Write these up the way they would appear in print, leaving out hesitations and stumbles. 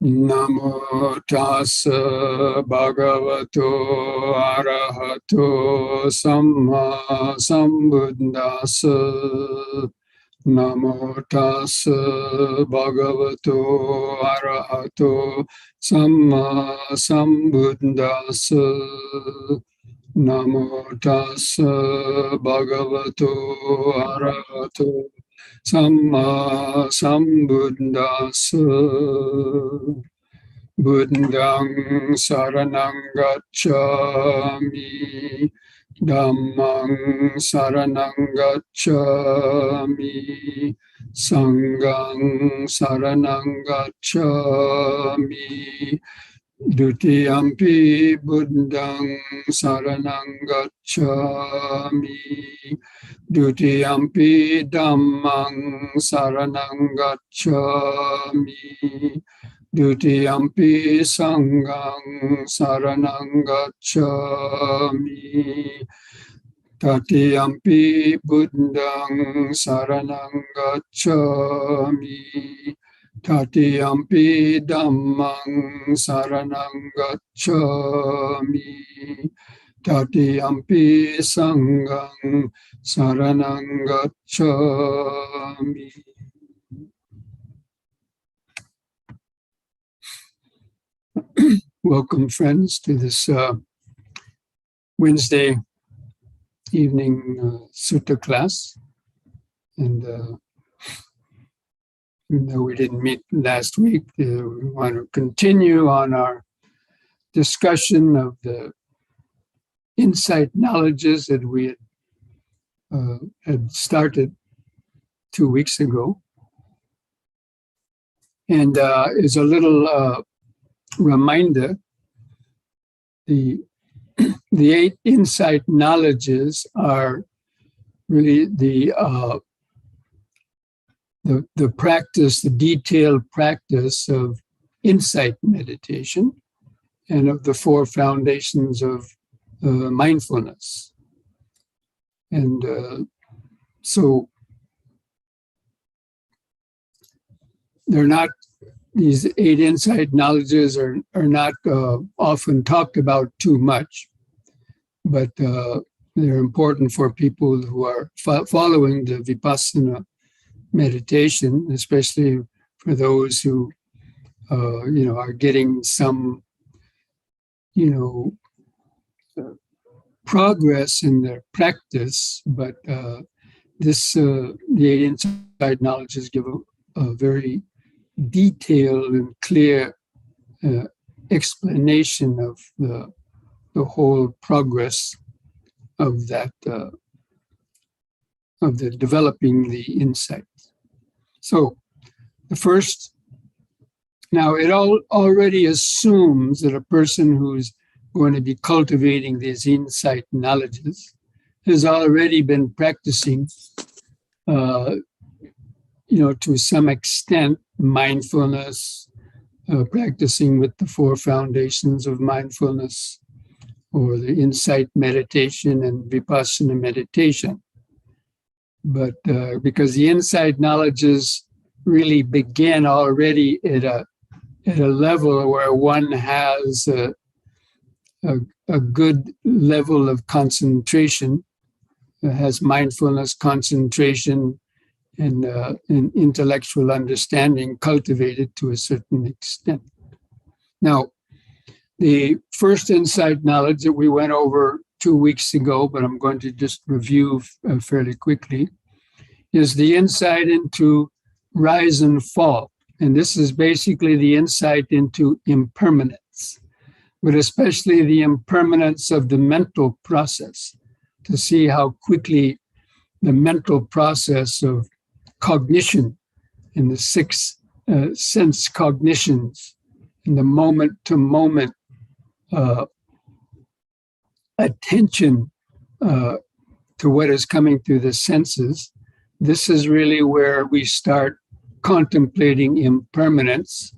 Namo tassa bhagavato arahato samma sambuddhassa. Namo tassa bhagavato arahato samma sambuddhassa. Namo tassa bhagavato arahato samma sambuddhassa. Buddhang saranang gacchami, dhammang saranang gacchami, sanghang saranang gacchami, dutiyampi buddhang saranang gacchami, dutiyampi dhammang saranang gacchami, dutiyampi sanghang saranang gacchami, tatiyampi buddhang saranang gacchami, tatiyampi dhammang saranang gacchami, tatiyampi sanghang saranang gacchami. Welcome, friends, to this Wednesday evening sutta class. And even though we didn't meet last week, we want to continue on our discussion of the insight knowledges that we had started 2 weeks ago. And as a little reminder, the 8 insight knowledges are really the practice, the detailed practice of insight meditation and of the 4 foundations of mindfulness. And so they're not, these 8 insight knowledges are not often talked about too much, but they're important for people who are following the Vipassana meditation, especially for those who, are getting some, progress in their practice. But the 8 insight knowledges give a very detailed and clear explanation of the whole progress of that, of the developing the insight. So the first, now it already assumes that a person who's going to be cultivating these insight knowledges has already been practicing, to some extent, mindfulness, practicing with the 4 foundations of mindfulness, or the insight meditation and Vipassana meditation. But because the insight knowledges really begin already at a level where one has a good level of concentration, has mindfulness, concentration, and intellectual understanding cultivated to a certain extent. Now, the first insight knowledge that we went over 2 weeks ago, but I'm going to just review fairly quickly, is the insight into rise and fall. And this is basically the insight into impermanence, but especially the impermanence of the mental process, to see how quickly the mental process of cognition and the 6 sense cognitions and the moment-to-moment attention to what is coming through the senses, this is really where we start contemplating impermanence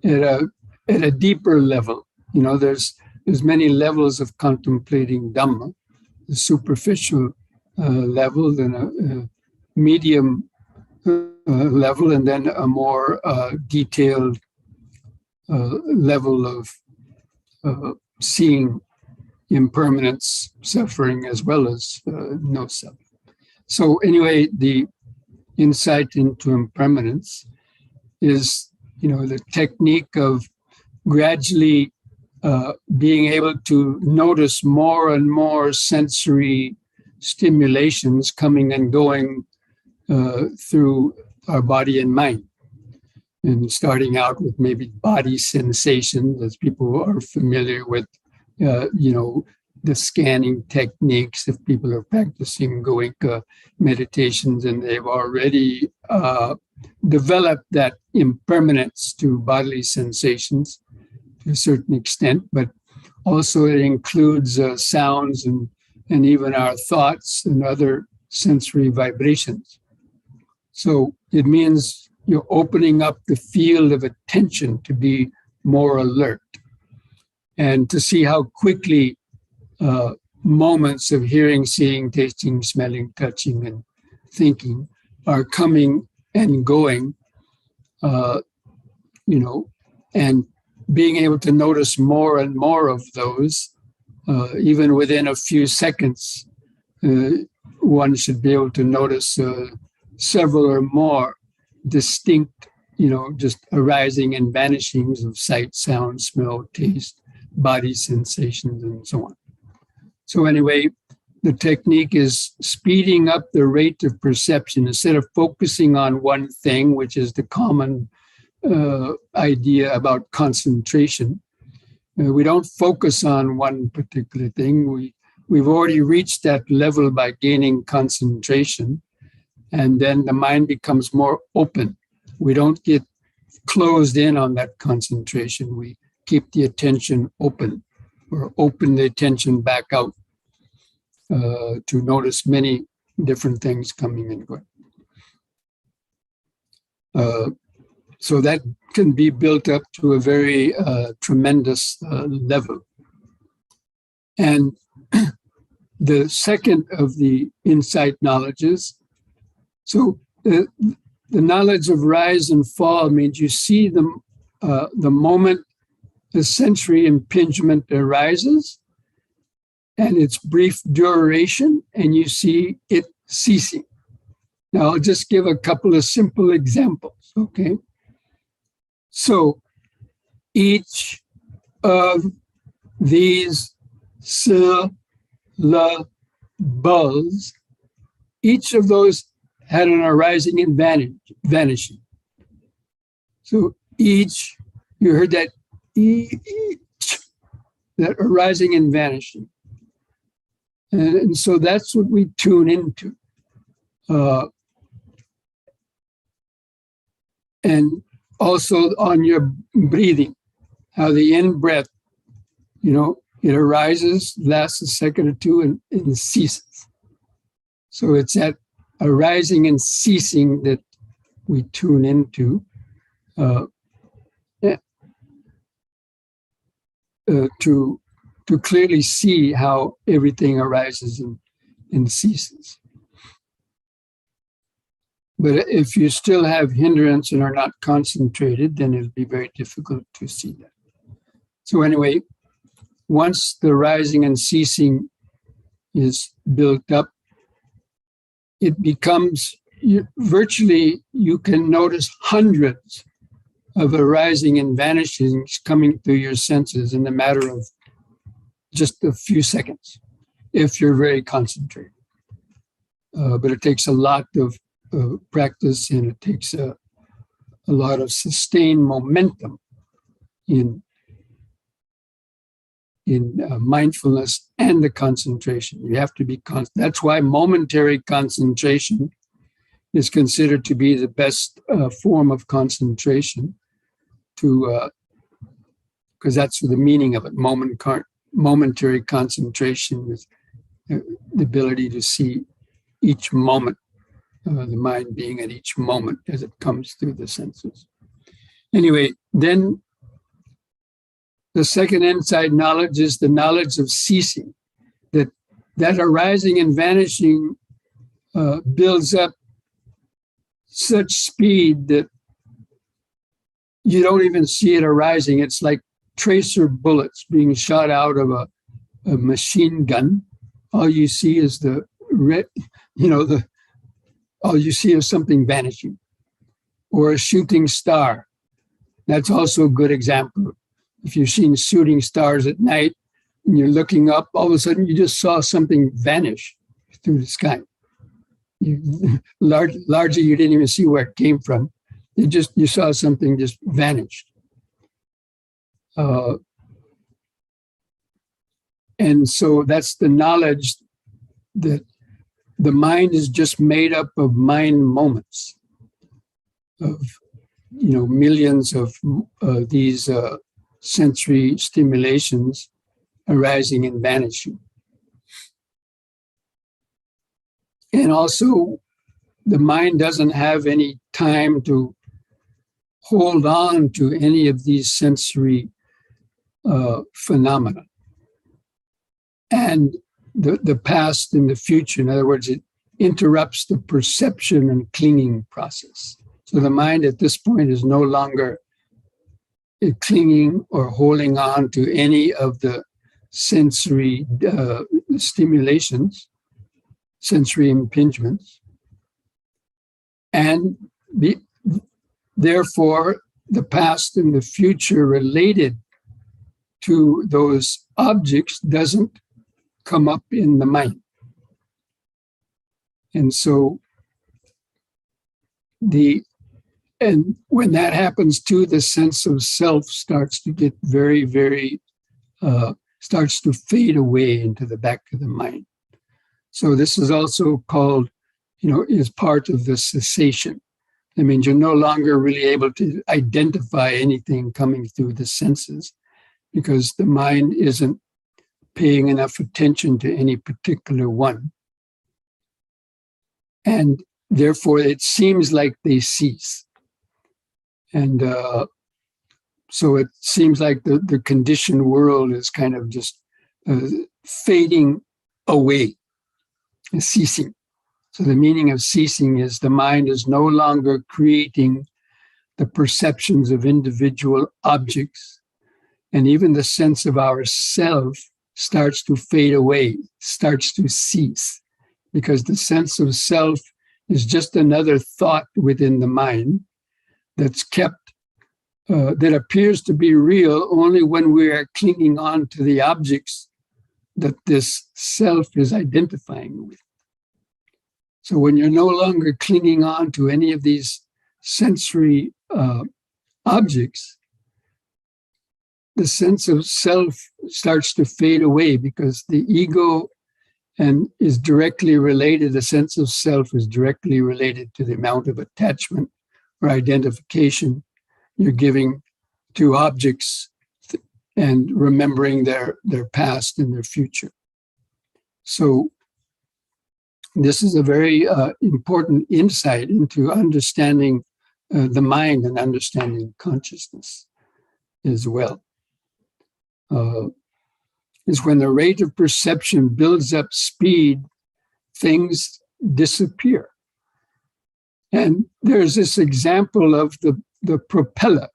at a deeper level. There's many levels of contemplating Dhamma, the superficial level, then a medium level, and then a more detailed level of seeing impermanence, suffering, as well as no self. So anyway, the insight into impermanence is, the technique of gradually being able to notice more and more sensory stimulations coming and going through our body and mind. And starting out with maybe body sensations, as people are familiar with, the scanning techniques. If people are practicing Goenka meditations and they've already developed that impermanence to bodily sensations to a certain extent, but also it includes sounds and even our thoughts and other sensory vibrations. So it means you're opening up the field of attention to be more alert and to see how quickly moments of hearing, seeing, tasting, smelling, touching, and thinking are coming and going, and being able to notice more and more of those, even within a few seconds, one should be able to notice several or more distinct, just arising and vanishings of sight, sound, smell, taste, body sensations, and so on. So anyway, the technique is speeding up the rate of perception instead of focusing on one thing, which is the common idea about concentration. We don't focus on one particular thing. We've already reached that level by gaining concentration, and then the mind becomes more open. We don't get closed in on that concentration. We keep the attention open, or open the attention back out to notice many different things coming and going. So that can be built up to a very tremendous level. And the second of the insight knowledges, so the knowledge of rise and fall means you see the moment the sensory impingement arises and its brief duration, and you see it ceasing. Now, I'll just give a couple of simple examples, okay? So each of these syllables, each of those had an arising and vanishing. So each, you heard that each, that arising and vanishing. And so that's what we tune into. And also on your breathing, how the in-breath, it arises, lasts a second or two, and ceases. So it's that arising and ceasing that we tune into to clearly see how everything arises and ceases. But if you still have hindrance and are not concentrated, then it'll be very difficult to see that. So anyway, once the rising and ceasing is built up, it becomes virtually, you can notice hundreds of arising and vanishing coming through your senses in a matter of just a few seconds, if you're very concentrated. But it takes a lot of practice, and it takes a lot of sustained momentum in mindfulness and the concentration. You have to be constant. That's why momentary concentration is considered to be the best form of concentration, because that's the meaning of it. Momentary concentration is the ability to see each moment, the mind being at each moment as it comes through the senses. Anyway, then the second insight knowledge is the knowledge of ceasing, that arising and vanishing builds up such speed that you don't even see it arising. It's like tracer bullets being shot out of a machine gun. All you see is all you see is something vanishing. Or a shooting star. That's also a good example. If you've seen shooting stars at night and you're looking up, all of a sudden you just saw something vanish through the sky. Largely, you didn't even see where it came from. You saw something just vanished. And so that's the knowledge that the mind is just made up of mind moments, of millions of these sensory stimulations arising and vanishing. And also, the mind doesn't have any time to hold on to any of these sensory phenomena. And the past and the future, in other words, it interrupts the perception and clinging process. So the mind at this point is no longer clinging or holding on to any of the sensory stimulations, sensory impingements. And therefore, the past and the future related to those objects doesn't come up in the mind. And so and when that happens too, the sense of self starts to get very, very, starts to fade away into the back of the mind. So this is also called, is part of the cessation. That means you're no longer really able to identify anything coming through the senses because the mind isn't paying enough attention to any particular one. And therefore, it seems like they cease. And so it seems like the conditioned world is kind of just fading away, ceasing. So the meaning of ceasing is the mind is no longer creating the perceptions of individual objects, and even the sense of ourself starts to fade away, starts to cease, because the sense of self is just another thought within the mind that's kept, that appears to be real only when we are clinging on to the objects that this self is identifying with. So when you're no longer clinging on to any of these sensory objects, the sense of self starts to fade away because the ego is directly related, the sense of self is directly related to the amount of attachment or identification you're giving to objects and remembering their past and their future. So this is a very important insight into understanding the mind and understanding consciousness as well. Is when the rate of perception builds up speed, things disappear. And there's this example of the propeller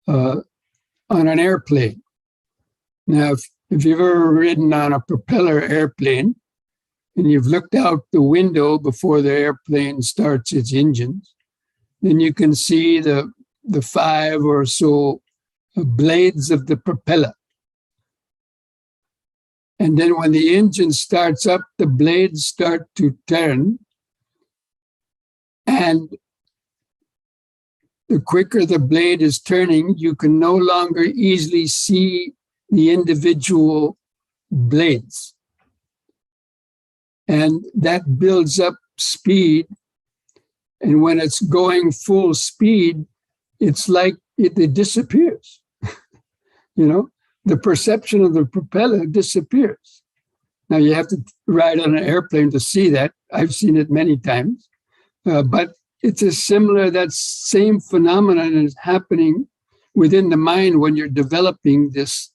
on an airplane. Now, if you've ever ridden on a propeller airplane and you've looked out the window before the airplane starts its engines, then you can see the 5 or so blades of the propeller. And then when the engine starts up, the blades start to turn. And the quicker the blade is turning, you can no longer easily see the individual blades. And that builds up speed. And when it's going full speed, it's like it disappears. The perception of the propeller disappears. Now, you have to ride on an airplane to see that. I've seen it many times. But it's that same phenomenon is happening within the mind when you're developing this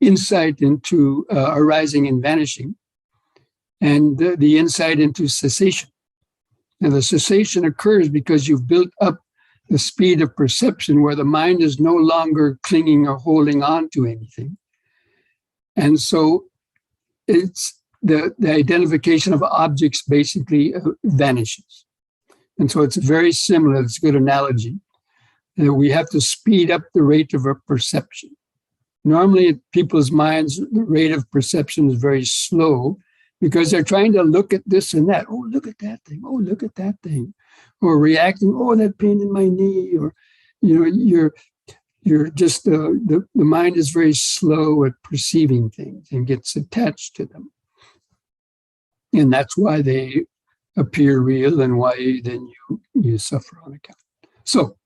insight into arising and vanishing, and the insight into cessation. Now, the cessation occurs because you've built up the speed of perception where the mind is no longer clinging or holding on to anything. And so it's the identification of objects basically vanishes. And so it's very similar. It's a good analogy. We have to speed up the rate of our perception. Normally, in people's minds, the rate of perception is very slow because they're trying to look at this and that. Oh, look at that thing. Oh, look at that thing. Or reacting, oh, that pain in my knee. Or, you're just, the mind is very slow at perceiving things and gets attached to them. And that's why they appear real and why then you suffer on account. So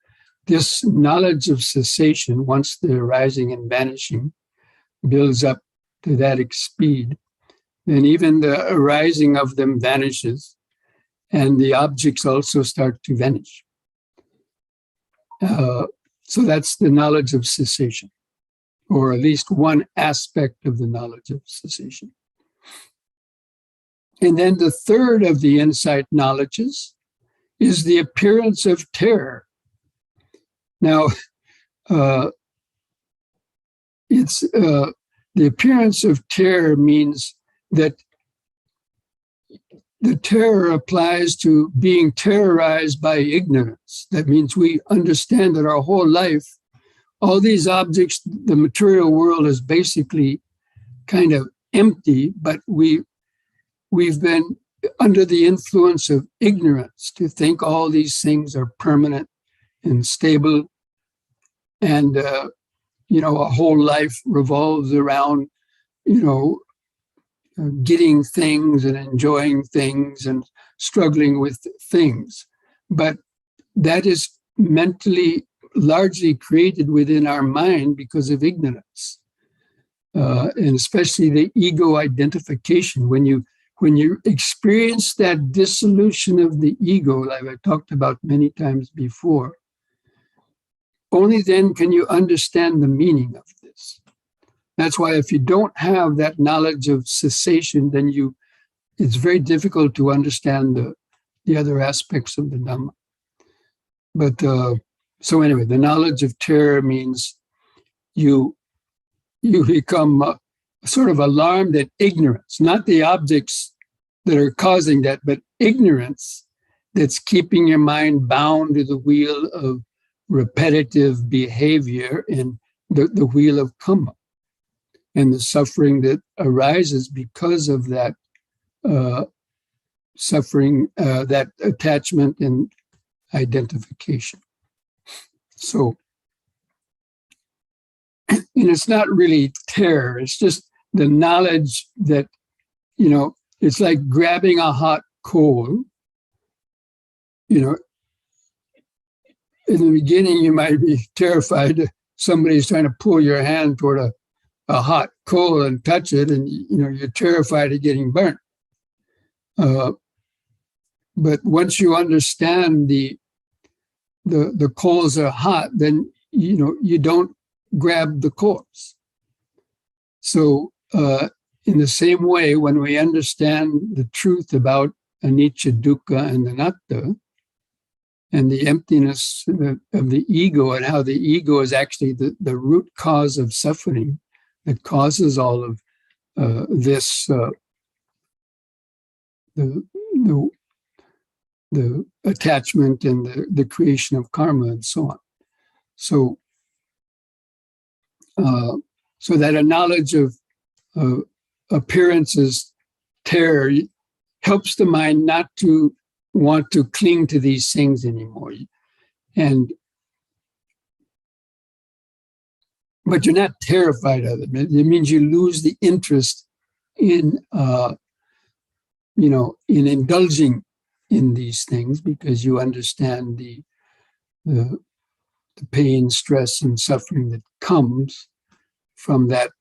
this knowledge of cessation, once the arising and vanishing builds up to that speed, then even the arising of them vanishes and the objects also start to vanish. So that's the knowledge of cessation, or at least one aspect of the knowledge of cessation. And then the third of the insight knowledges is the appearance of terror. Now, it's the appearance of terror means that the terror applies to being terrorized by ignorance. That means we understand that our whole life, all these objects, the material world is basically kind of empty, but we've been under the influence of ignorance to think all these things are permanent and stable. And, a whole life revolves around, getting things and enjoying things and struggling with things. But that is mentally largely created within our mind because of ignorance. And especially the ego identification. When you experience that dissolution of the ego, like I talked about many times before, only then can you understand the meaning of this. That's why if you don't have that knowledge of cessation, then it's very difficult to understand the other aspects of the Dhamma. But so anyway, the knowledge of terror means you become sort of alarmed at ignorance, not the objects that are causing that, but ignorance that's keeping your mind bound to the wheel of repetitive behavior in the wheel of karma, and the suffering that arises because of that suffering, that attachment and identification. So, and it's not really terror, it's just the knowledge that, it's like grabbing a hot coal. In the beginning, you might be terrified that somebody's trying to pull your hand toward a hot coal and touch it, and you're terrified of getting burnt. But once you understand the coals are hot, then you don't grab the coals. So in the same way, when we understand the truth about anicca, dukkha, and anatta, and the emptiness of the ego, and how the ego is actually the root cause of suffering that causes all of this, the attachment and the creation of karma and so on. So, so that a knowledge of appearances, terror, helps the mind not to want to cling to these things anymore. But you're not terrified of it. It means you lose the interest in, in indulging in these things, because you understand the pain, stress, and suffering that comes from that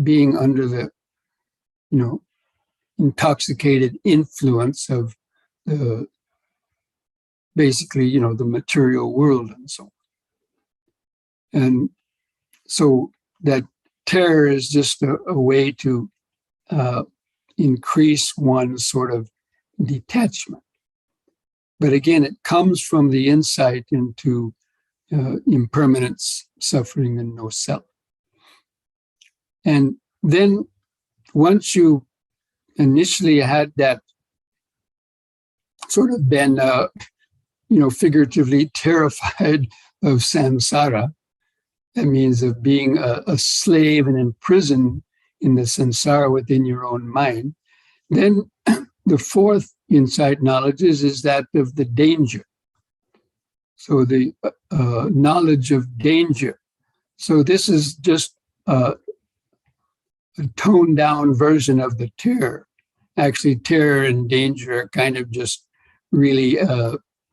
being under the, intoxicated influence of the material world and so on. And so that terror is just a way to increase one's sort of detachment. But again, it comes from the insight into impermanence, suffering, and no self. And then once you initially had that sort of been, figuratively terrified of samsara, that means of being a slave and imprisoned in the samsara within your own mind, then the fourth insight knowledge is that of the danger. So the knowledge of danger. So this is just a toned down version of the terror. Actually, terror and danger are kind of just really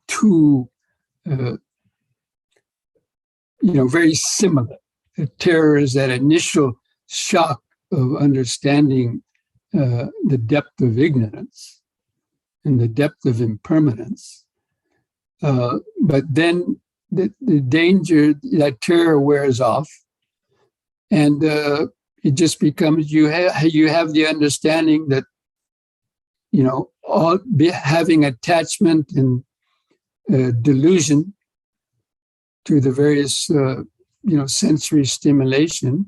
two, very similar. The terror is that initial shock of understanding the depth of ignorance and the depth of impermanence. But then the danger, that terror wears off, and it just becomes you have the understanding that having attachment and delusion to the various sensory stimulation,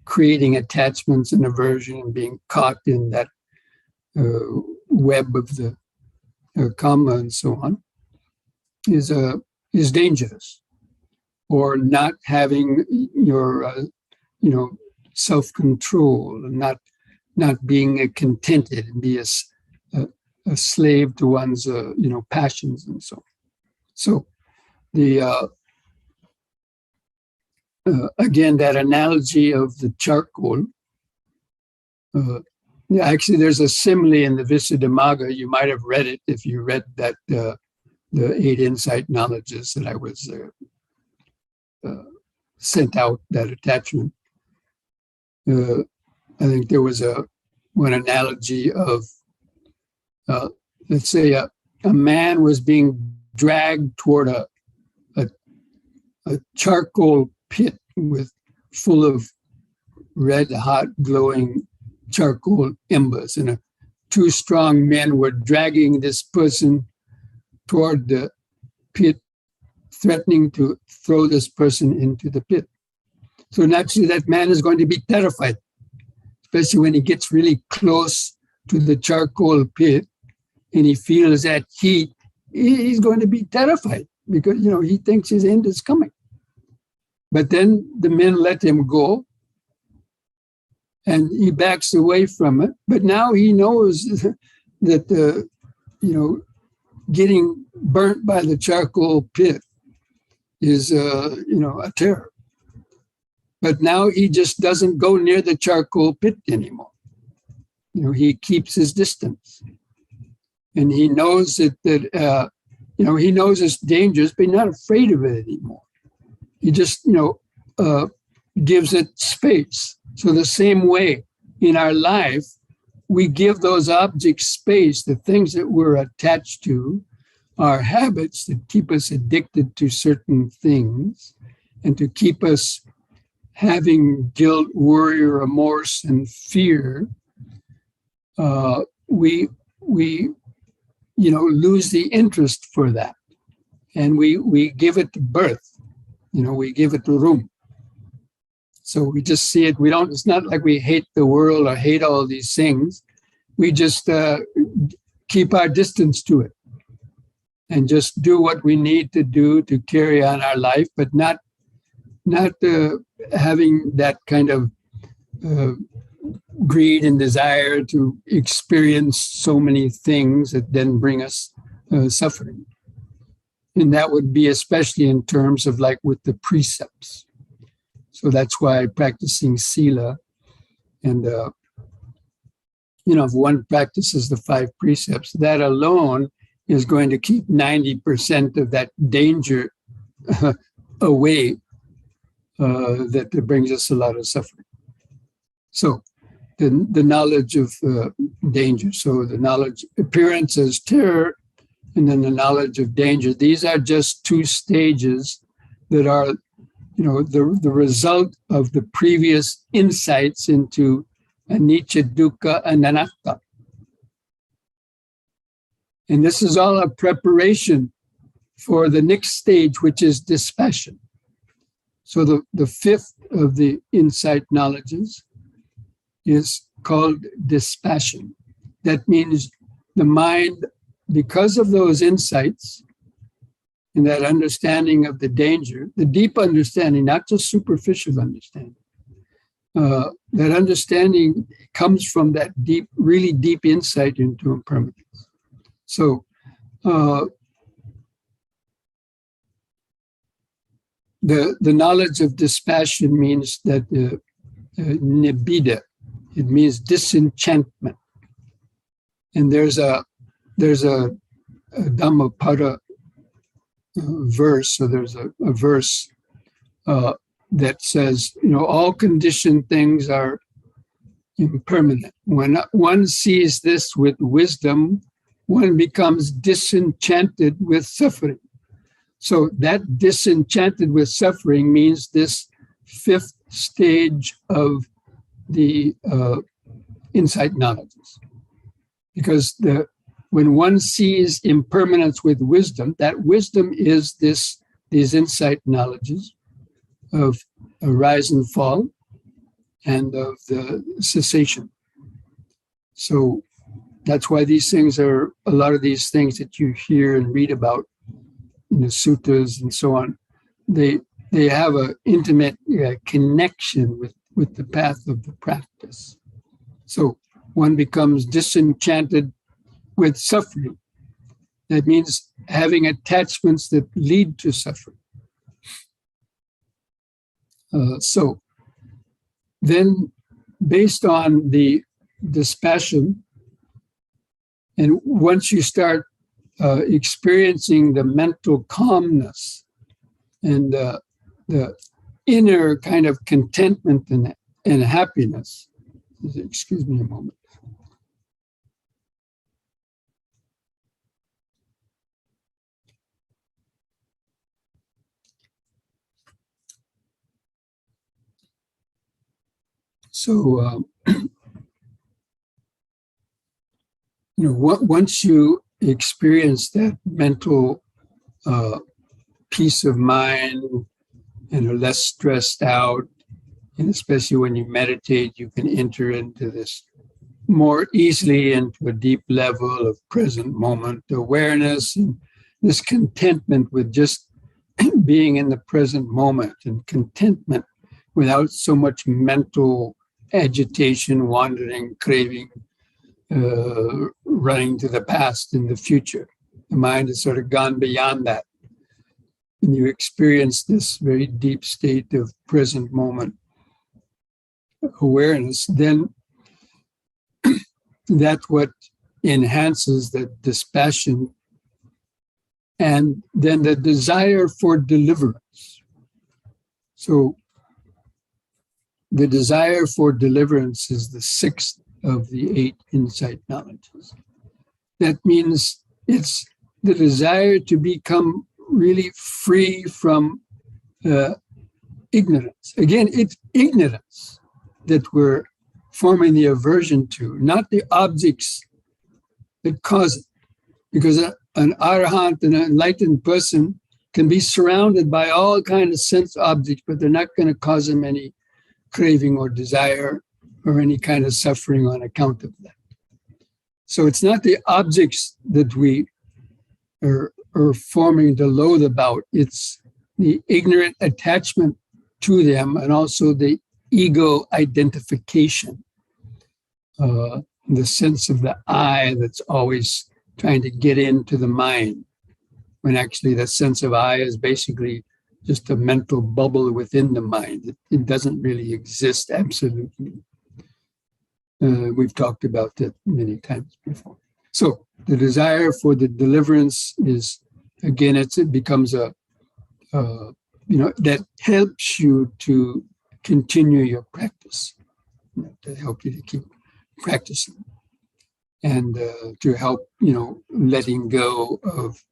creating attachments and aversion and being caught in that web of the karma and so on is dangerous. Or not having your self-control, and not being contented and be a slave to one's passions and so on. So the again, that analogy of the charcoal. Actually, there's a simile in the Visuddhimagga. You might have read it if you read that the 8 insight knowledges that I was sent out, that attachment. I think there was one analogy of, let's say, a man was being dragged toward a charcoal pit full of red hot glowing charcoal embers, and 2 strong men were dragging this person toward the pit, threatening to throw this person into the pit. So naturally that man is going to be terrified, especially when he gets really close to the charcoal pit and he feels that heat. He's going to be terrified because he thinks his end is coming. But then the men let him go, and he backs away from it. But now he knows that getting burnt by the charcoal pit is a terror. But now he just doesn't go near the charcoal pit anymore. He keeps his distance, and he knows that he knows it's dangerous, but he's not afraid of it anymore. He just gives it space. So the same way in our life, we give those objects space, the things that we're attached to, our habits that keep us addicted to certain things, and to keep us having guilt, worry, remorse, and fear. We lose the interest for that, and we give it birth. We give it room. So we just see it. It's not like we hate the world or hate all these things. We just keep our distance to it and just do what we need to do to carry on our life, but not having that kind of greed and desire to experience so many things that then bring us suffering. And that would be especially in terms of like with the precepts. So that's why practicing sila, and if one practices the 5 precepts, that alone is going to keep 90% of that danger away that brings us a lot of suffering. So the knowledge of danger. So the knowledge, appearance as terror, and then the knowledge of danger. These are just 2 stages that are, the result of the previous insights into anicca, dukkha, and anatta. And this is all a preparation for the next stage, which is dispassion. So the fifth of the insight knowledges is called dispassion. That means the mind, because of those insights and that understanding of the danger, the deep understanding, not just superficial understanding, that understanding comes from that deep, really deep insight into impermanence. So the knowledge of dispassion means that nibbida, it means disenchantment. And there's a Dhammapada verse, so there's a verse that says, all conditioned things are impermanent. When one sees this with wisdom, one becomes disenchanted with suffering. So that disenchanted with suffering means this fifth stage of the insight knowledges. Because when one sees impermanence with wisdom, that wisdom is these insight knowledges of a rise and fall and of the cessation. So that's why these things are, a lot of these things that you hear and read about in the suttas and so on, they have an intimate connection with the path of the practice. So one becomes disenchanted with suffering. That means having attachments that lead to suffering. So then, based on the dispassion, and once you start experiencing the mental calmness and the inner kind of contentment and happiness, excuse me a moment. So, once you experience that mental peace of mind and are less stressed out, and especially when you meditate, you can enter into this more easily into a deep level of present moment awareness and this contentment with just being in the present moment and contentment without so much mental agitation, wandering, craving, running to the past and the future. The mind has sort of gone beyond that. And you experience this very deep state of present moment awareness, then that's what enhances the dispassion and then the desire for deliverance. So the desire for deliverance is the sixth of the 8 insight knowledges. That means it's the desire to become really free from ignorance. Again, it's ignorance that we're forming the aversion to, not the objects that cause it. Because an arahant, an enlightened person, can be surrounded by all kinds of sense objects, but they're not going to cause them any craving or desire or any kind of suffering on account of that. So it's not the objects that we are forming the loathe about, it's the ignorant attachment to them and also the ego identification, the sense of the I that's always trying to get into the mind, when actually that sense of I is basically just a mental bubble within the mind. It doesn't really exist absolutely. We've talked about that many times before. So the desire for the deliverance is, again, it becomes that helps you to continue your practice, to help you to keep practicing and to help, letting go of,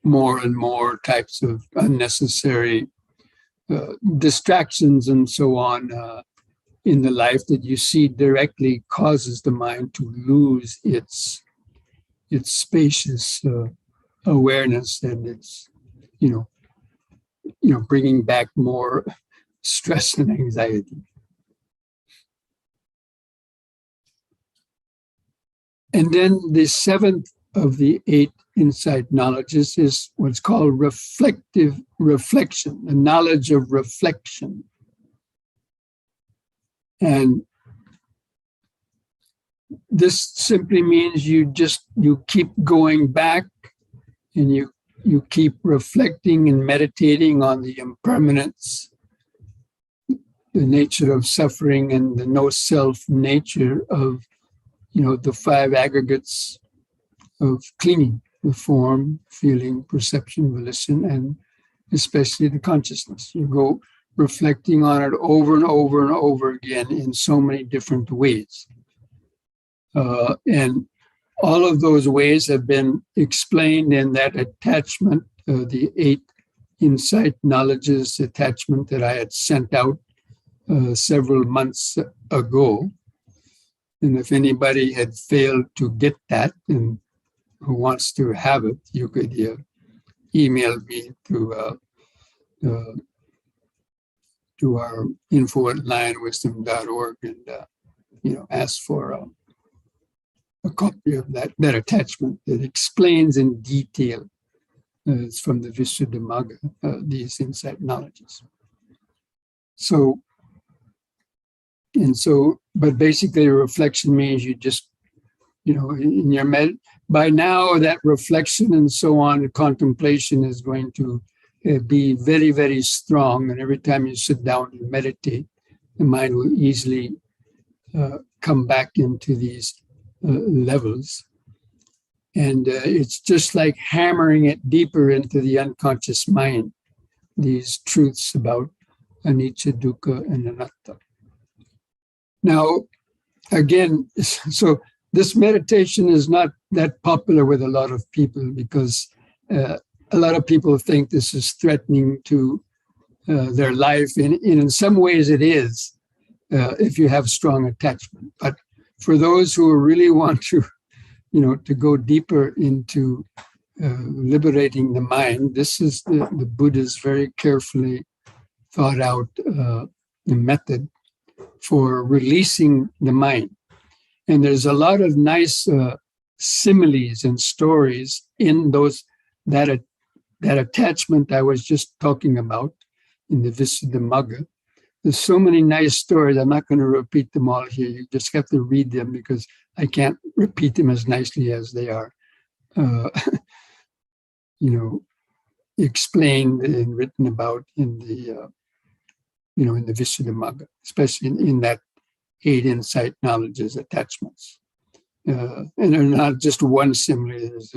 more and more types of unnecessary distractions and so on in the life that you see directly causes the mind to lose its its spacious awareness, and it's, bringing back more stress and anxiety. And then the seventh of the 8 insight knowledges is what's called reflection, the knowledge of reflection. And this simply means you keep going back, and you keep reflecting and meditating on the impermanence, the nature of suffering, and the no-self nature of, the 5 aggregates of clinging, the form, feeling, perception, volition, and especially the consciousness. You go reflecting on it over and over and over again in so many different ways. And all of those ways have been explained in that attachment, the 8 insight knowledges attachment that I had sent out several months ago. And if anybody had failed to get that and who wants to have it, you could email me to our info@lionwisdom.org and ask for a copy of that attachment that explains in detail. It's from the Visuddhimagga, these insight knowledges. But basically, reflection means you just, in your by now that reflection and so on, contemplation is going to be very, very strong. And every time you sit down and meditate, the mind will easily come back into these levels. And it's just like hammering it deeper into the unconscious mind, these truths about anicca, dukkha, and anatta. Now, again, so this meditation is not that popular with a lot of people because a lot of people think this is threatening to their life. And in some ways it is, if you have strong attachment. But for those who really want to, to go deeper into liberating the mind, this is the Buddha's very carefully thought out method for releasing the mind. And there's a lot of nice similes and stories in that attachment I was just talking about in the Visuddhimagga. There's so many nice stories. I'm not going to repeat them all here. You just have to read them because I can't repeat them as nicely as they are, explained and written about in the in the Visuddhimagga, especially in that 8 insight knowledges attachments. And they're not just one simile, there's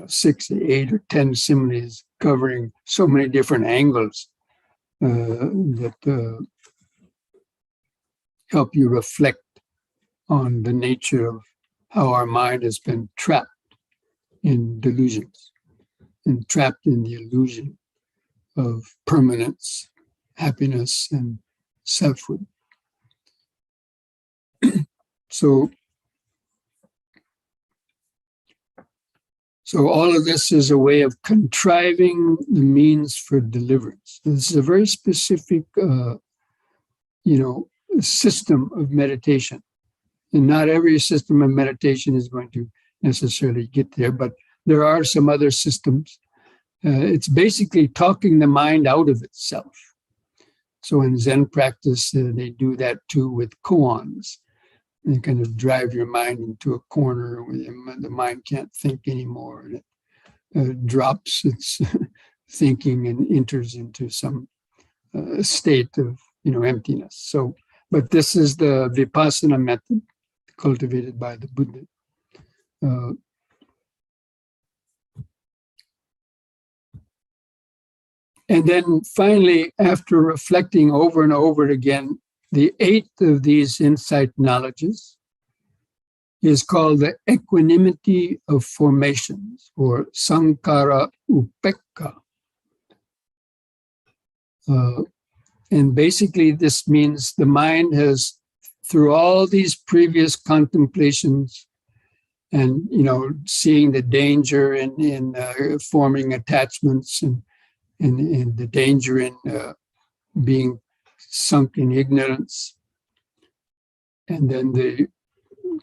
6, 8, or 10 similes covering so many different angles that help you reflect on the nature of how our mind has been trapped in delusions and trapped in the illusion of permanence, happiness, and selfhood. So all of this is a way of contriving the means for deliverance. This is a very specific, system of meditation. And not every system of meditation is going to necessarily get there, but there are some other systems. It's basically talking the mind out of itself. So in Zen practice, they do that too with koans. They kind of drive your mind into a corner where the mind can't think anymore, and it drops its thinking and enters into some state of emptiness. So, but this is the Vipassana method cultivated by the Buddha. And then finally, after reflecting over and over again, the 8th of these insight knowledges is called the equanimity of formations, or sankhara upekkha. And basically this means the mind has, through all these previous contemplations, and seeing the danger in forming attachments, and the danger in being sunk in ignorance, and then the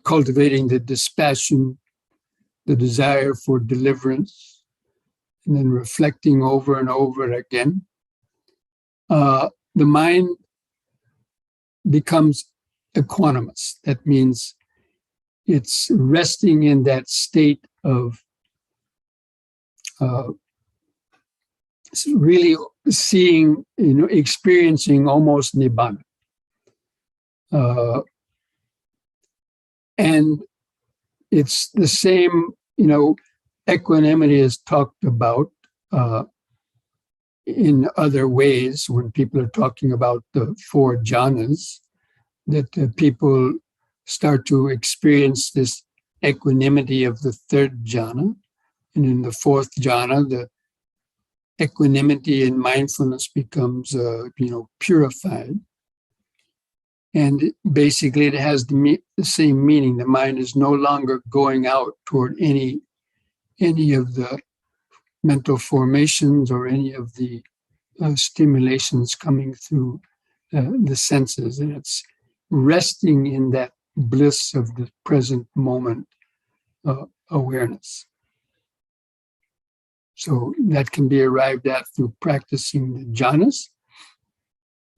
cultivating the dispassion, the desire for deliverance, and then reflecting over and over again, the mind becomes equanimous. That means it's resting in that state of really seeing, experiencing almost nibbana. And it's the same, equanimity is talked about in other ways when people are talking about the 4 jhanas, that people start to experience this equanimity of the 3rd jhana. And in the 4th jhana, the equanimity and mindfulness becomes, purified. And basically it has the same meaning. The mind is no longer going out toward any of the mental formations or any of the stimulations coming through the senses. And it's resting in that bliss of the present moment awareness. So that can be arrived at through practicing the jhanas,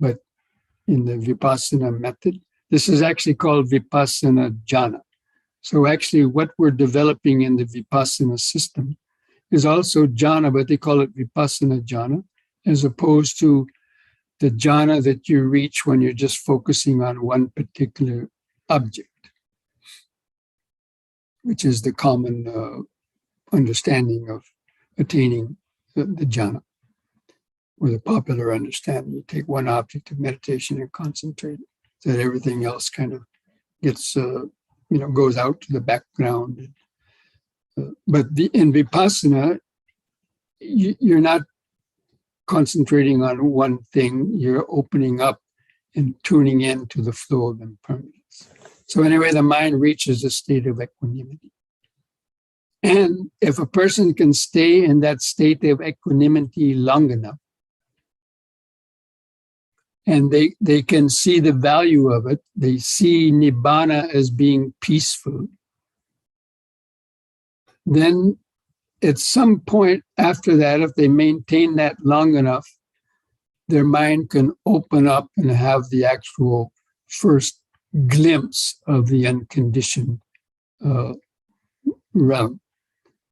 but in the Vipassana method, this is actually called Vipassana jhana. So actually what we're developing in the Vipassana system is also jhana, but they call it Vipassana jhana, as opposed to the jhana that you reach when you're just focusing on one particular object, which is the common understanding of attaining the jhana, or the popular understanding. You take one object of meditation and concentrate, so that everything else kind of gets, goes out to the background. But in Vipassana, you're not concentrating on one thing, you're opening up and tuning in to the flow of impermanence. So anyway, the mind reaches a state of equanimity. And if a person can stay in that state of equanimity long enough, and they can see the value of it, they see nibbana as being peaceful, then at some point after that, if they maintain that long enough, their mind can open up and have the actual first glimpse of the unconditioned realm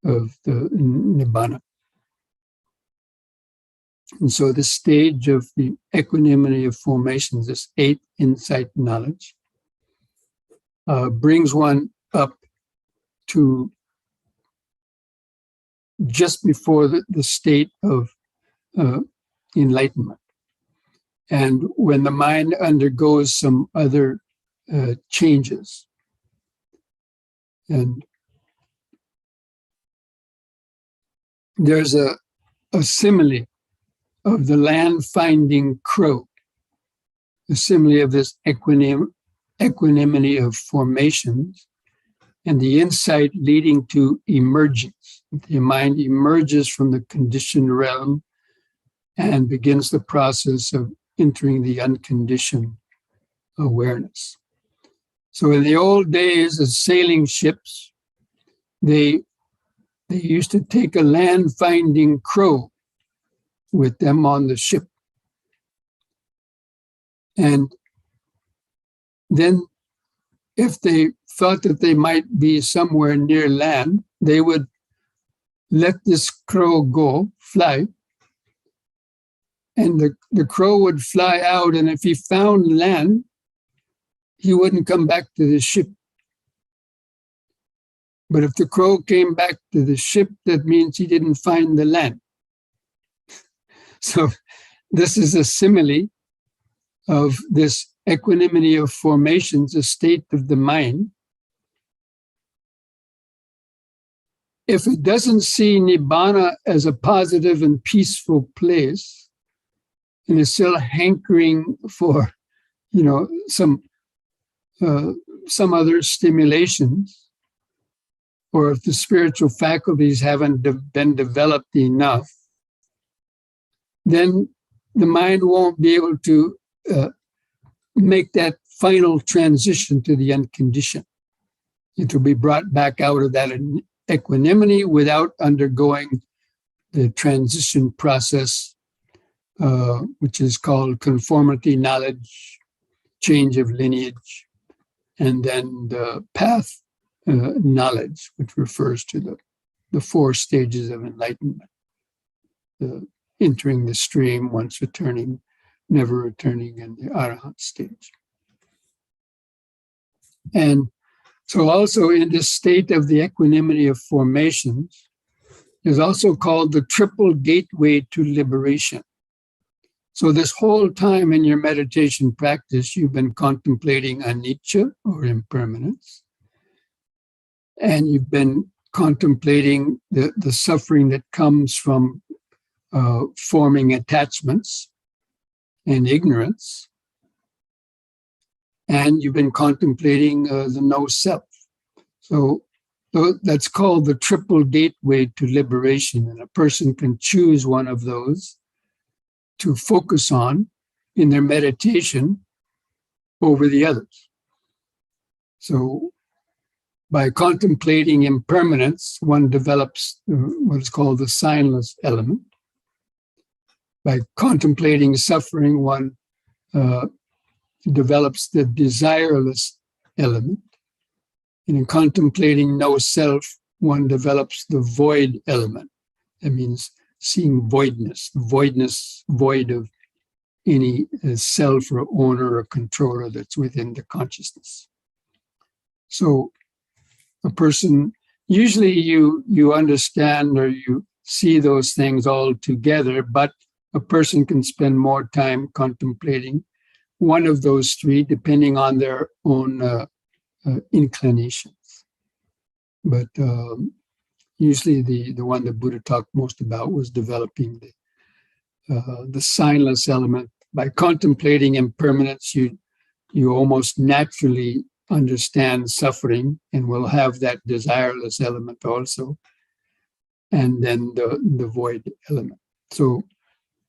of the nibbana. And so this stage of the equanimity of formations, this 8th insight knowledge, brings one up to just before the state of enlightenment. And when the mind undergoes some other changes. And there's a simile of the land-finding crow, the simile of this equanimity of formations, and the insight leading to emergence. The mind emerges from the conditioned realm and begins the process of entering the unconditioned awareness. So in the old days, as sailing ships, they used to take a land-finding crow with them on the ship. And then if they thought that they might be somewhere near land, they would let this crow go, fly, and the crow would fly out, and if he found land, he wouldn't come back to the ship. But if the crow came back to the ship, that means he didn't find the land. So this is a simile of this equanimity of formations, a state of the mind. If it doesn't see nibbana as a positive and peaceful place, and is still hankering for, some other stimulations, or if the spiritual faculties haven't been developed enough, then the mind won't be able to make that final transition to the unconditioned. It will be brought back out of that equanimity without undergoing the transition process, which is called conformity knowledge, change of lineage, and then the path knowledge, which refers to the 4 stages of enlightenment. Entering the stream, once returning, never returning, and the Arahant stage. And so also in this state of the equanimity of formations is also called the triple gateway to liberation. So this whole time in your meditation practice, you've been contemplating anicca, or impermanence, and you've been contemplating the suffering that comes from forming attachments and ignorance. And you've been contemplating the no self. So that's called the triple gateway to liberation. And a person can choose one of those to focus on in their meditation over the others. So by contemplating impermanence, one develops what is called the signless element. By contemplating suffering, one develops the desireless element. And in contemplating no self, one develops the void element. That means seeing voidness, void of any self or owner or controller that's within the consciousness. So a person, usually you understand or you see those things all together, but a person can spend more time contemplating one of those 3, depending on their own inclinations. But usually the one that Buddha talked most about was developing the signless element. By contemplating impermanence, you almost naturally understand suffering and will have that desireless element also, and then the void element. So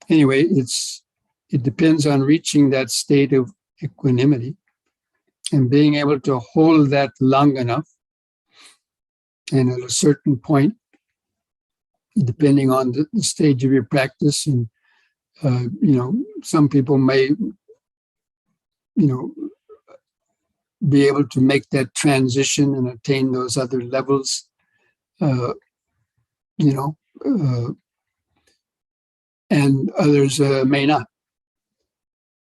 anyway, it depends on reaching that state of equanimity and being able to hold that long enough. And at a certain point, depending on the stage of your practice, and some people may, be able to make that transition and attain those other levels, and others may not.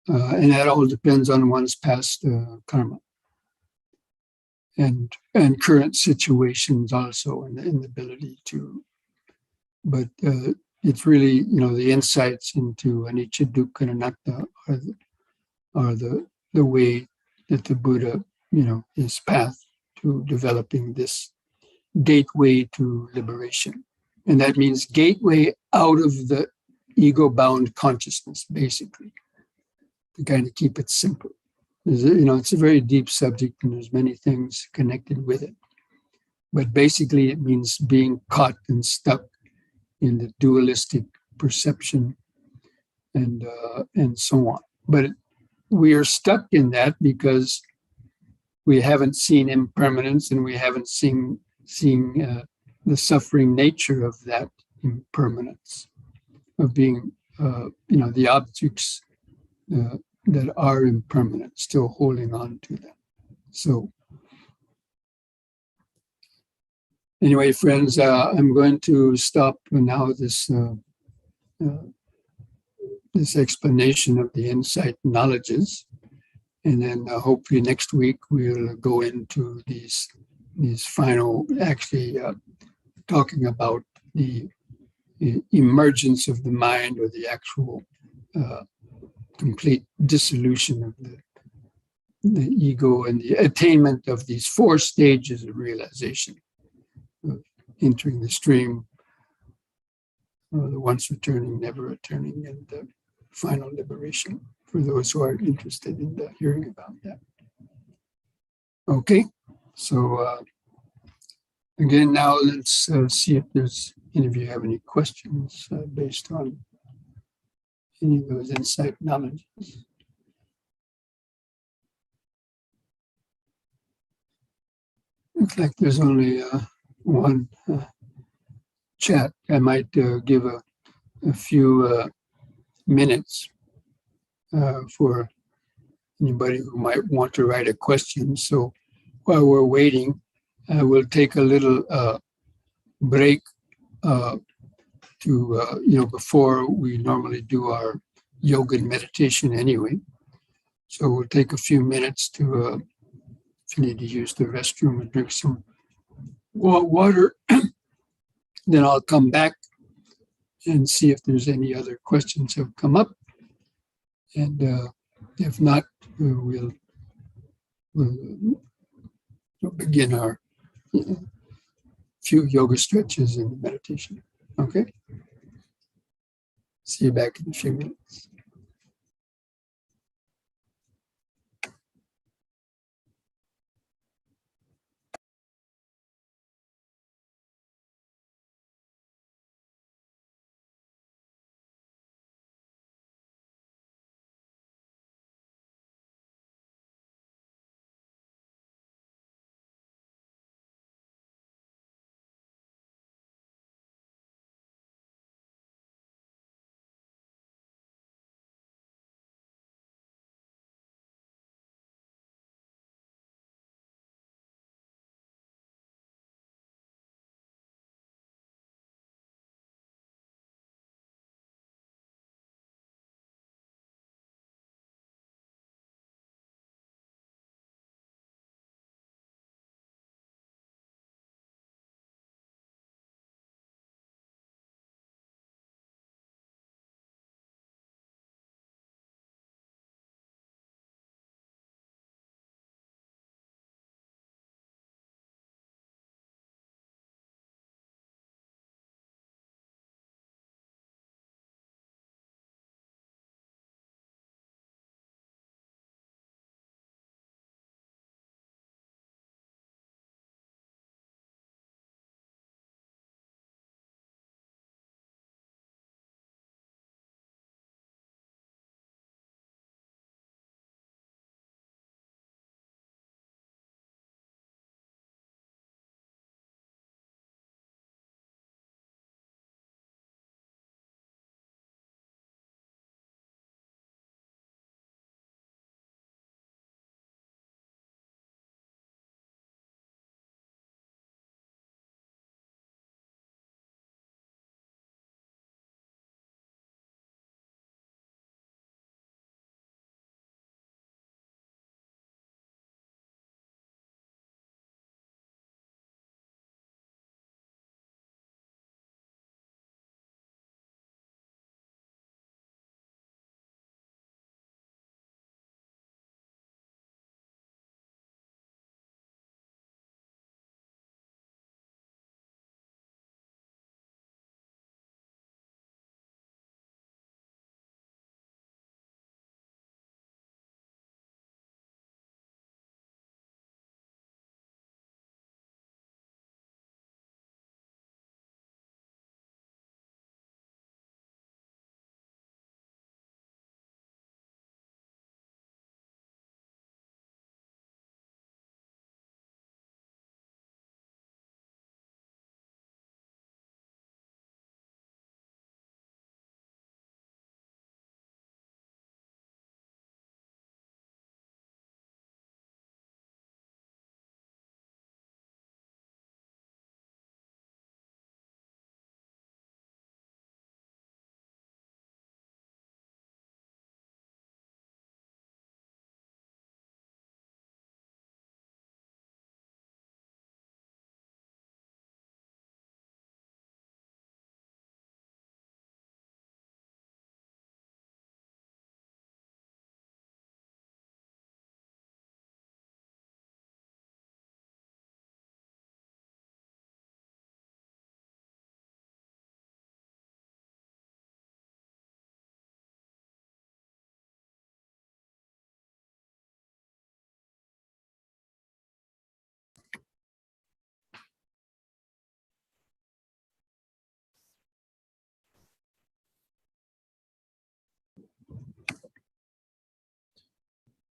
And that all depends on one's past karma and current situations also, and the ability to. But it's really, the insights into anicca, dukkha, and anatta are the way that the Buddha, his path to developing this gateway to liberation. And that means gateway out of the ego-bound consciousness, basically, to kind of keep it simple. It's a very deep subject, and there's many things connected with it. But basically, it means being caught and stuck in the dualistic perception and so on. But we are stuck in that because we haven't seen impermanence, and we haven't seen the suffering nature of that impermanence, of being, the objects that are impermanent, still holding on to them. So anyway, friends, I'm going to stop now this explanation of the insight knowledges, and then hopefully next week we'll go into these final, actually talking about the emergence of the mind, or the actual complete dissolution of the ego, and the attainment of these 4 stages of realization, of entering the stream, the once returning, never returning, and the final liberation, for those who are interested in hearing about that. Okay, so Again, now let's see if there's any of you have any questions based on any of those insight knowledges. Looks like there's only one chat. I might give a few minutes for anybody who might want to write a question. So while we're waiting, we'll take a little break before we normally do our yoga and meditation anyway. So we'll take a few minutes to, if you need to use the restroom and drink some water, then I'll come back and see if there's any other questions that have come up. And if not, we'll begin our few yoga stretches and meditation. Okay? See you back in a few minutes.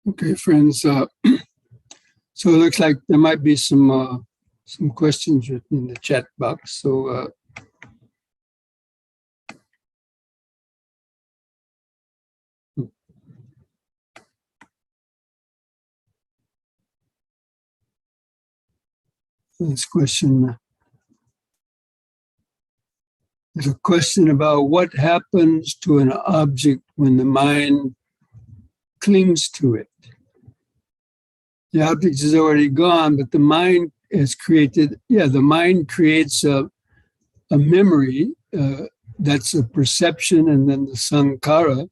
Okay, friends. So it looks like there might be some questions written in the chat box. So this question is a question about what happens to an object when the mind clings to it. The object is already gone, but the mind has created. Yeah, the mind creates a memory. That's a perception, and then the sankhara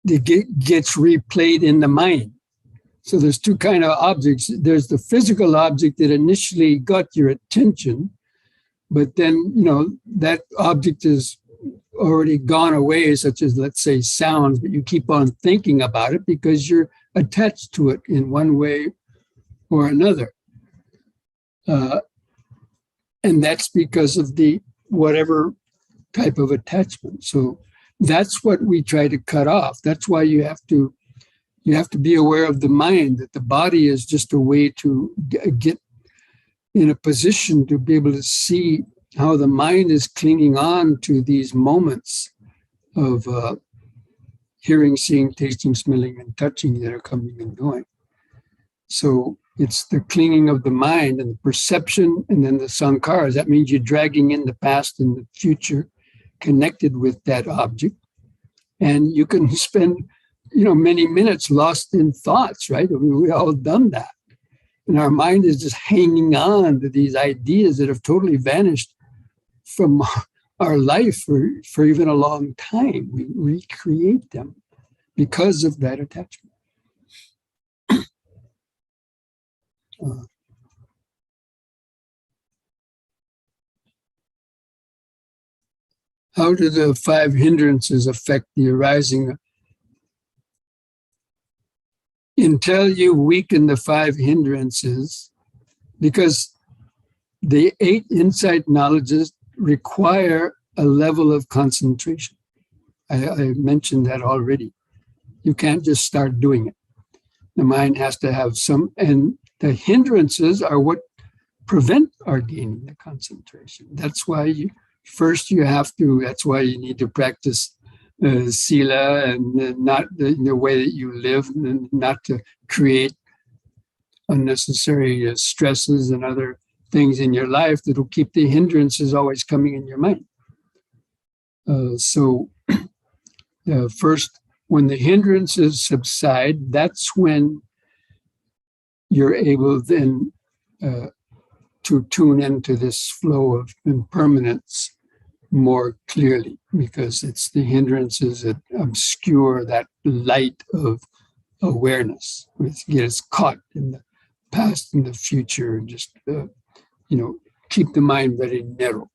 gets replayed in the mind. So there's two kind of objects. There's the physical object that initially got your attention, but then, that object is already gone away, such as, let's say, sounds, but you keep on thinking about it because you're attached to it in one way or another. And that's because of the whatever type of attachment. So that's what we try to cut off. That's why you have to be aware of the mind, that the body is just a way to get in a position to be able to see how the mind is clinging on to these moments of hearing, seeing, tasting, smelling, and touching that are coming and going. So it's the clinging of the mind and the perception, and then the sankharas. That means you're dragging in the past and the future connected with that object. And you can spend, many minutes lost in thoughts, right? I mean, we all done that. And our mind is just hanging on to these ideas that have totally vanished from our life for even a long time. We recreate them because of that attachment. How do the 5 hindrances affect the arising? Until you weaken the 5 hindrances, because the 8 insight knowledges require a level of concentration. I mentioned that already. You can't just start doing it. The mind has to have some, and the hindrances are what prevent our gaining the concentration. That's why first you have to, that's why you need to practice sila, and not the way that you live, and not to create unnecessary stresses and other things in your life that will keep the hindrances always coming in your mind. So first, when the hindrances subside, that's when you're able then to tune into this flow of impermanence more clearly, because it's the hindrances that obscure that light of awareness. It gets caught in the past and the future, and just keep the mind very narrow.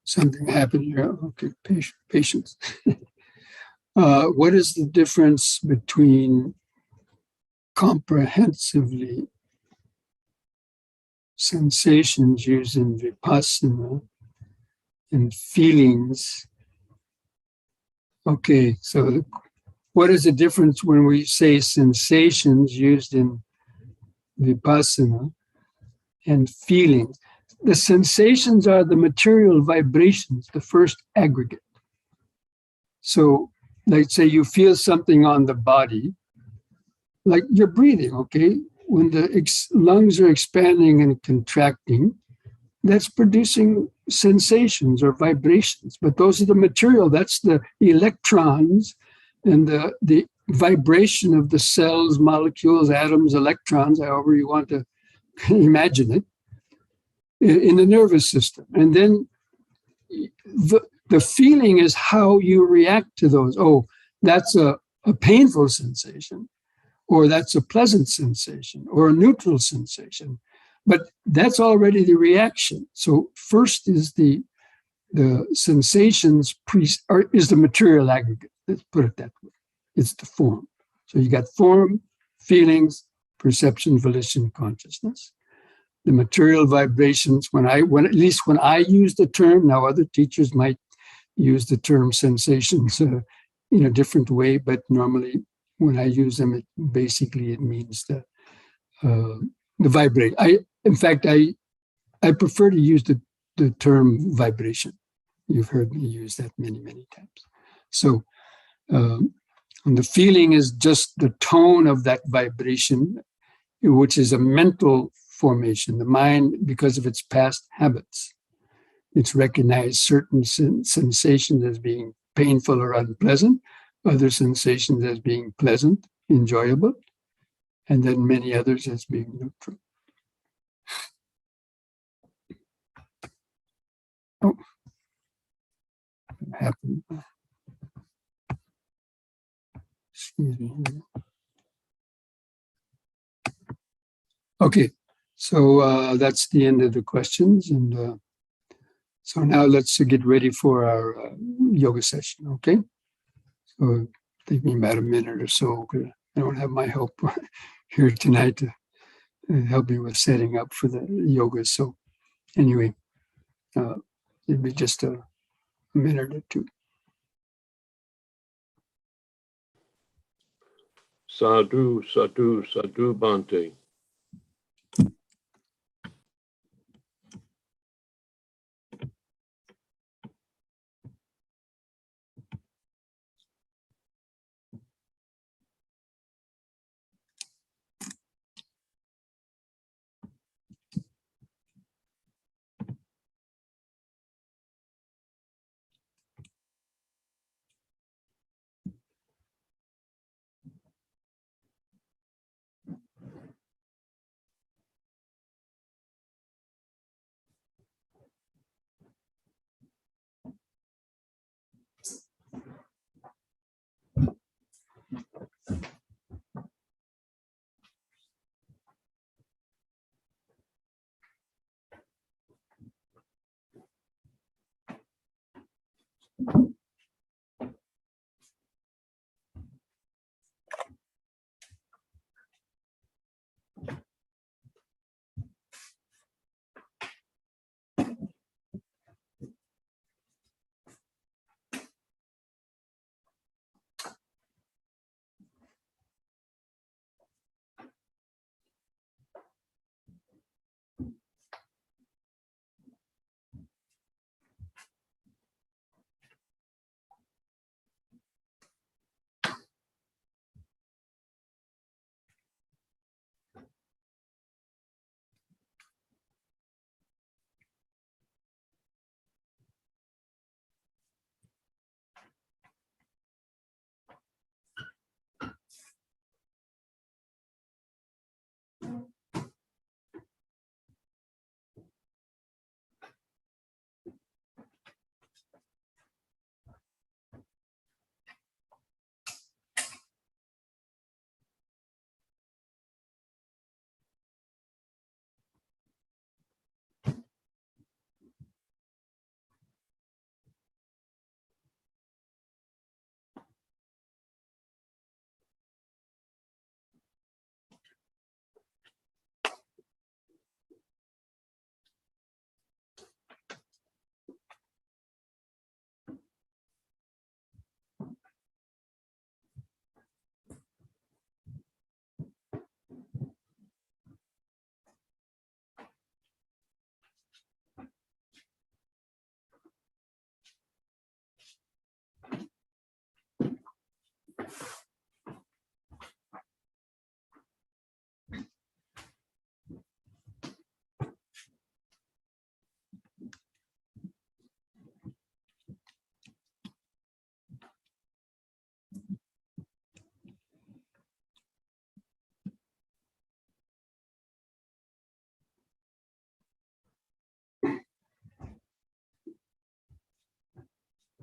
Something happened here. Okay, patience. What is the difference between comprehensively sensations used in Vipassana and feelings? Okay, so what is the difference when we say sensations used in Vipassana and feelings? The sensations are the material vibrations, the first aggregate. So, like say you feel something on the body, like you're breathing, okay? When the lungs are expanding and contracting, that's producing sensations or vibrations. But those are the material, that's the electrons and the vibration of the cells, molecules, atoms, electrons, however you want to imagine it, in the nervous system. And then the feeling is how you react to those. Oh, that's a painful sensation. or that's a pleasant sensation, or a neutral sensation. But that's already the reaction. So first is the sensations is the material aggregate. Let's put it that way. It's the form. So you got form, feelings, perception, volition, consciousness. The material vibrations, when at least when I use the term, now other teachers might use the term sensations in a different way, but normally when I use them, it means the vibrate. In fact, I prefer to use the term vibration. You've heard me use that many, many times. So and the feeling is just the tone of that vibration, which is a mental formation. The mind, because of its past habits, it's recognized certain sensations as being painful or unpleasant, other sensations as being pleasant, enjoyable, and then many others as being neutral. Oh, what happened? Excuse me. Okay, so that's the end of the questions, and so now let's get ready for our yoga session. Okay, so take me about a minute or so, because I don't have my help here tonight to help me with setting up for the yoga. So anyway, it'll be just a minute or two. Sadhu, sadhu, sadhu, Bhante.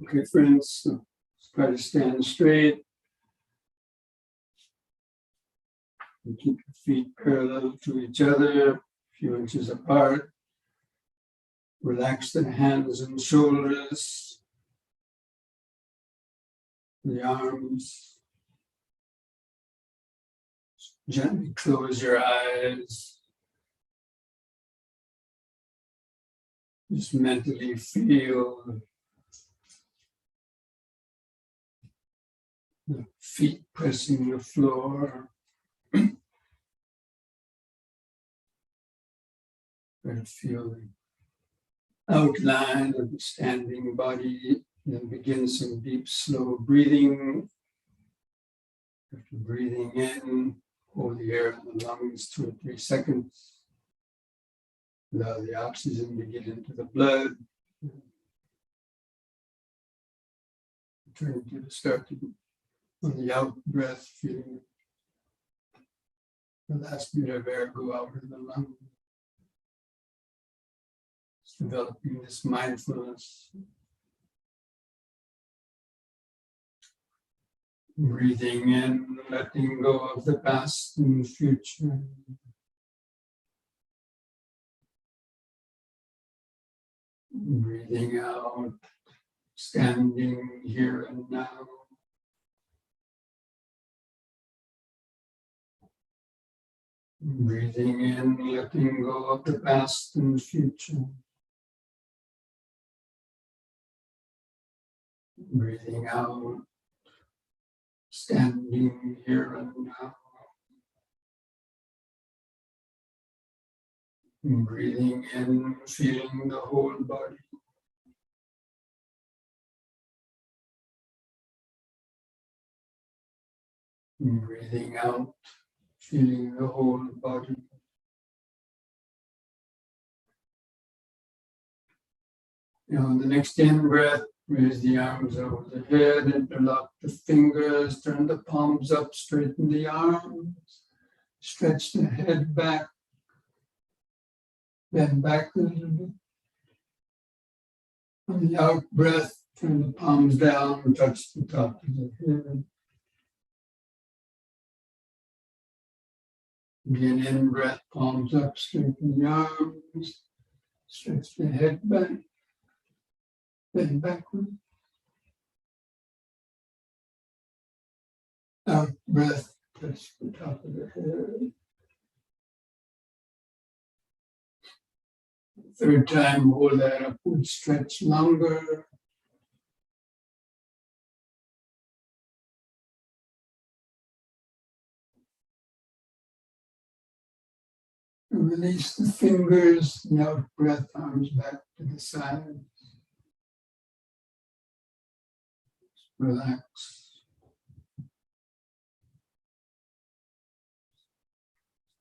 Okay, friends, try to stand straight. And keep your feet parallel to each other, a few inches apart. Relax the hands and shoulders, the arms. Gently close your eyes. Just mentally feel the feet pressing the floor. Try to feel the outline of the standing body. Then begin some deep, slow breathing. After breathing in, hold the air in the lungs 2 or 3 seconds. Allow the oxygen to get into the blood. Turn to start on the out breath, feeling the last bit of air go out of the lung. It's developing this mindfulness. Breathing in, letting go of the past and future. Breathing out, standing here and now. Breathing in, letting go of the past and future. Breathing out, standing here and now. Breathing in, feeling the whole body. Breathing out, feeling the whole body. Now, on the next in-breath, raise the arms over the head, interlock the fingers, turn the palms up, straighten the arms, stretch the head back, bend back a little bit. On the out breath, turn the palms down, touch the top of the head. Again, in-breath, palms up, straighten the arms, stretch the head back, bend backward. Out breath, touch the top of the head. Third time, hold that upward stretch longer. And release the fingers, the out breath, arms back to the side. Relax.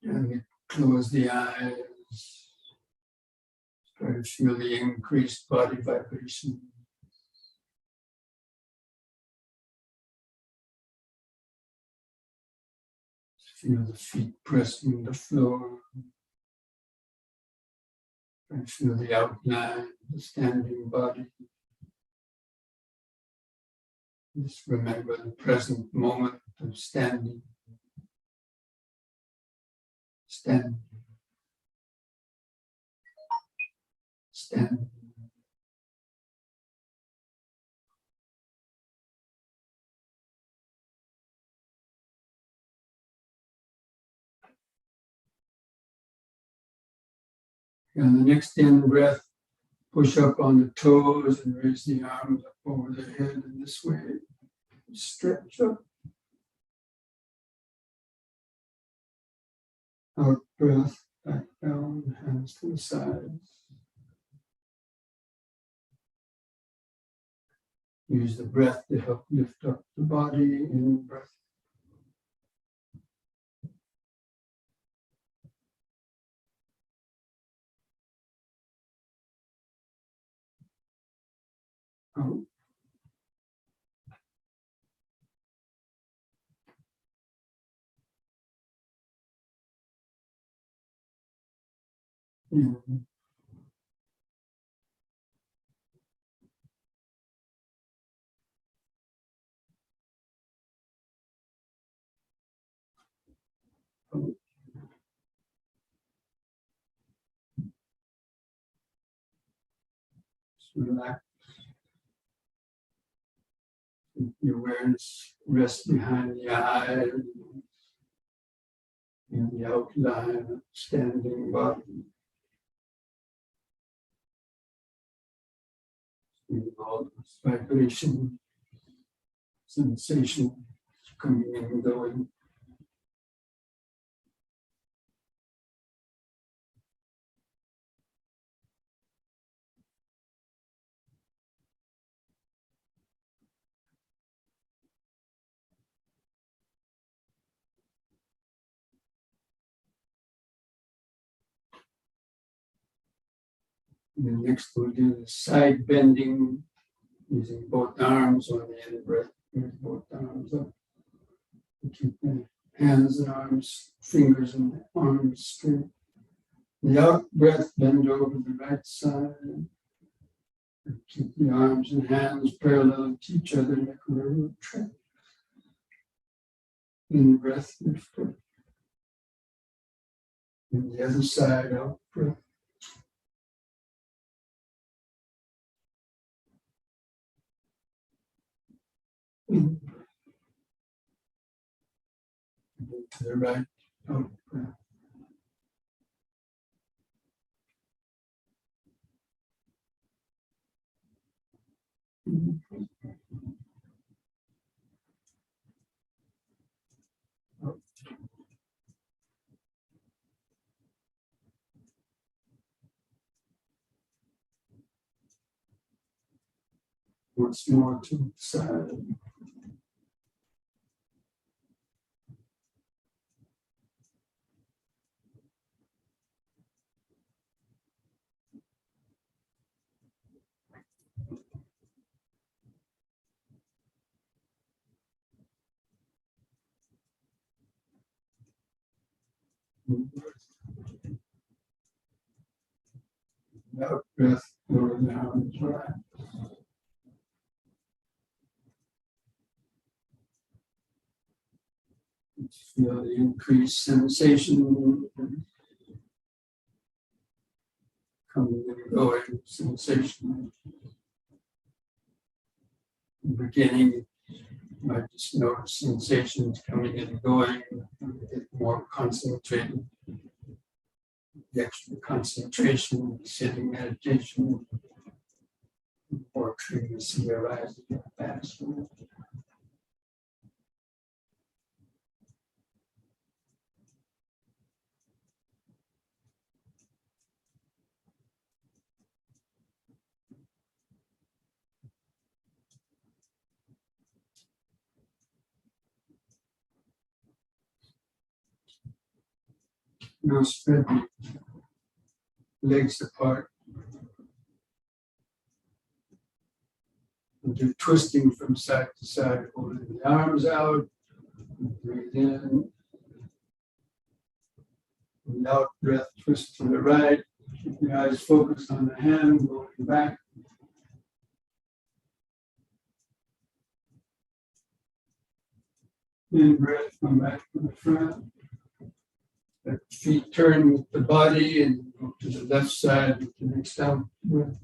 And close the eyes. Try to feel the increased body vibration. Feel the feet pressing the floor. And feel the outline of the standing body. Just remember the present moment of standing. Standing. Standing. And the next in breath, push up on the toes and raise the arms up over the head in this way. Stretch up. Out breath, back down, hands to the sides. Use the breath to help lift up the body. In breath. Out. In. Relax. Your awareness rests behind the eye in the outline of standing body. All this vibration, sensation coming and going. And then next we'll do the side bending using both arms on the in breath. Use both arms up. And keep the hands and arms, fingers and arms straight. The out breath, bend over the right side. And keep the arms and hands parallel to each other, make a little track. In breath, lift up. And the other side, out breath. In. And to the right, out breath. In. Out. Once more to the side. Out breath, lower down, right. Feel the increased sensation coming and going, sensation. In the beginning, you might just notice sensations coming and going, get more concentrated. The extra concentration, sitting meditation, more trees arising faster. Now spread the legs apart. And do twisting from side to side, holding the arms out. Breathe in. And out breath, twist to the right. Keep the eyes focused on the hand, going back. In breath, come back to the front. Let the feet turn with the body and go to the left side with the next out breath.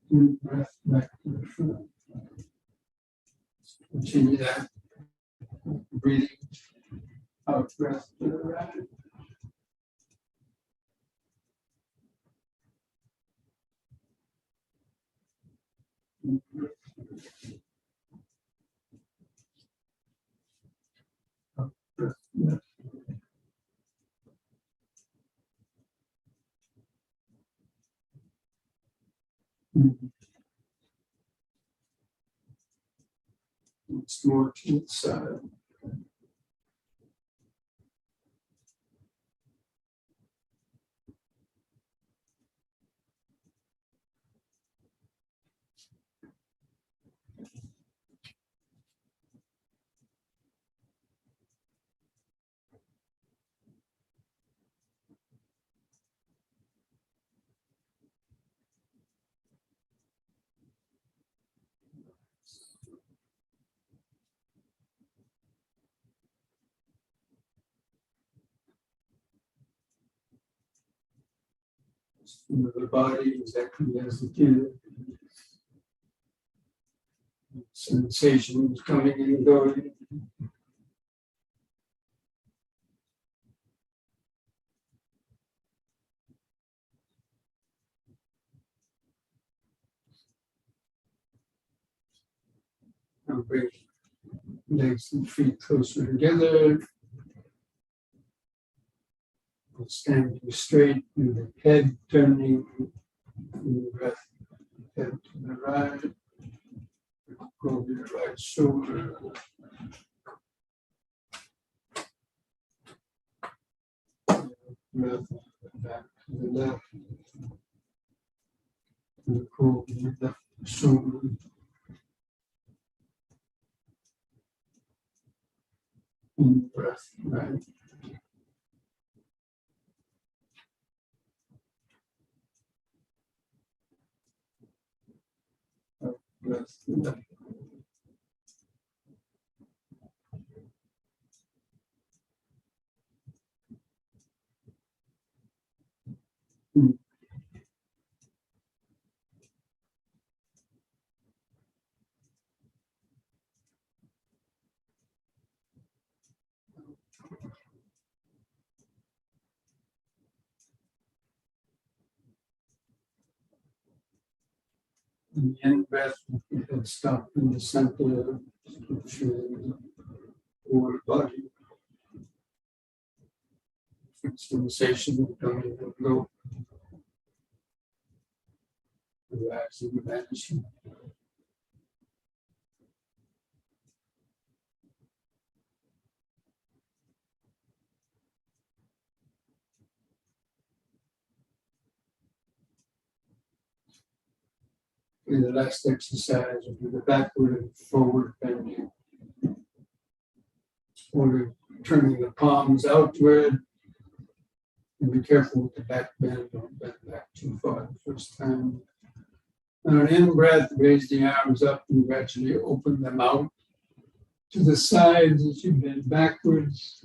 In breath, back to the front. Continue that. Breathing out breath to the right. In breath. Out breath left. Once more to the side. Feel the body exactly as it is. Sensations coming and going. Now bring legs and feet closer together. Standing straight with the head turning, the breath, head to the right. Go to the right shoulder. Breath back to the left. And go to the left shoulder. And breath right. Breath left. And the end breath, head stop in the center, feeling the whole body. Sensation coming and go. Relaxing, vanishing. In the last exercise, we'll do the backward and forward bending. Or turning the palms outward. And be careful with the back bend, don't bend back too far the first time. On an in-breath, raise the arms up and gradually open them out to the sides as you bend backwards.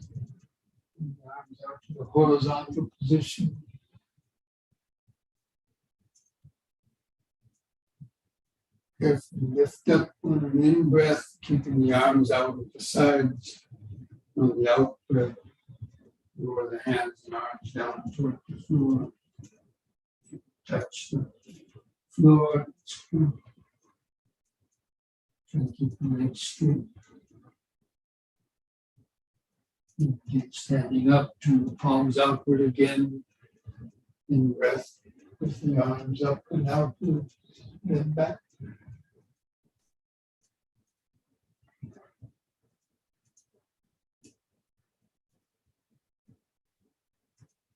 And the arms out to the horizontal position. Carefully lift up on an in-breath, keeping the arms out at the sides. On the out-breath, lower the hands and arms down toward the floor. Touch the floor. Try to keep the legs straight. Keep standing up, turn the palms outward again. In breath, with the arms up and outward, then back.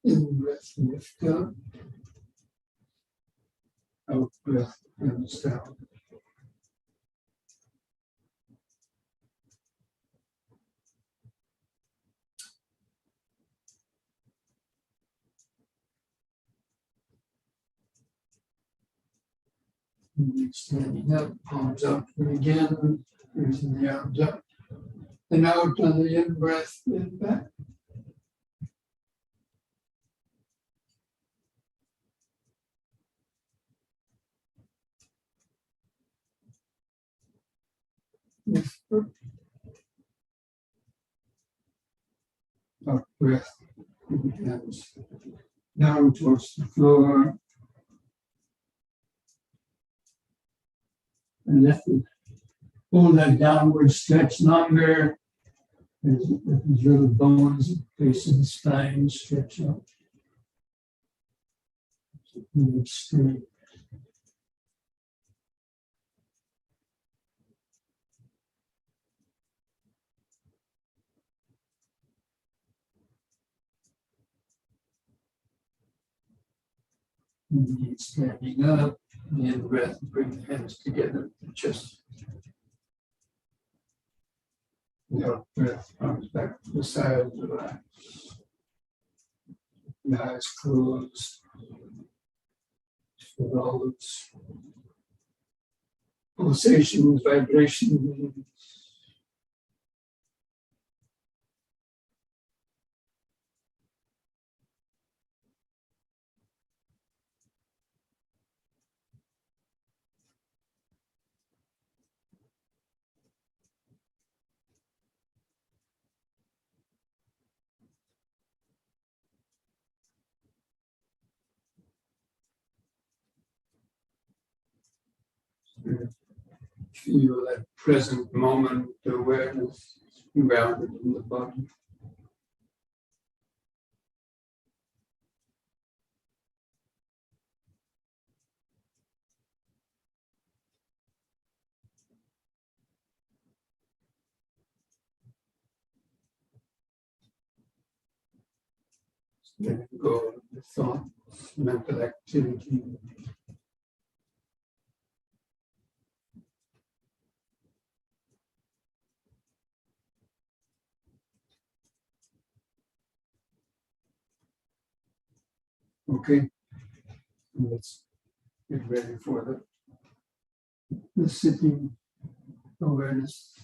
In breath, lift up. Out breath, hands down. And standing up, palms outward again, raising the arms up. And out on the in breath, and back. Lift up. Out breath, hands down towards the floor. And lift it. Hold that downward stretch longer. There's little bones at the base of the spine stretch out. Move straight. And standing up, the in breath, bring the hands together, chest. The out breath, arms back to the side, relax. The eyes closed. Feel all those pulsations, vibrations. Feel that present moment awareness grounded in the body. Letting go of the thoughts, mental activity. Okay, let's get ready for the sitting awareness.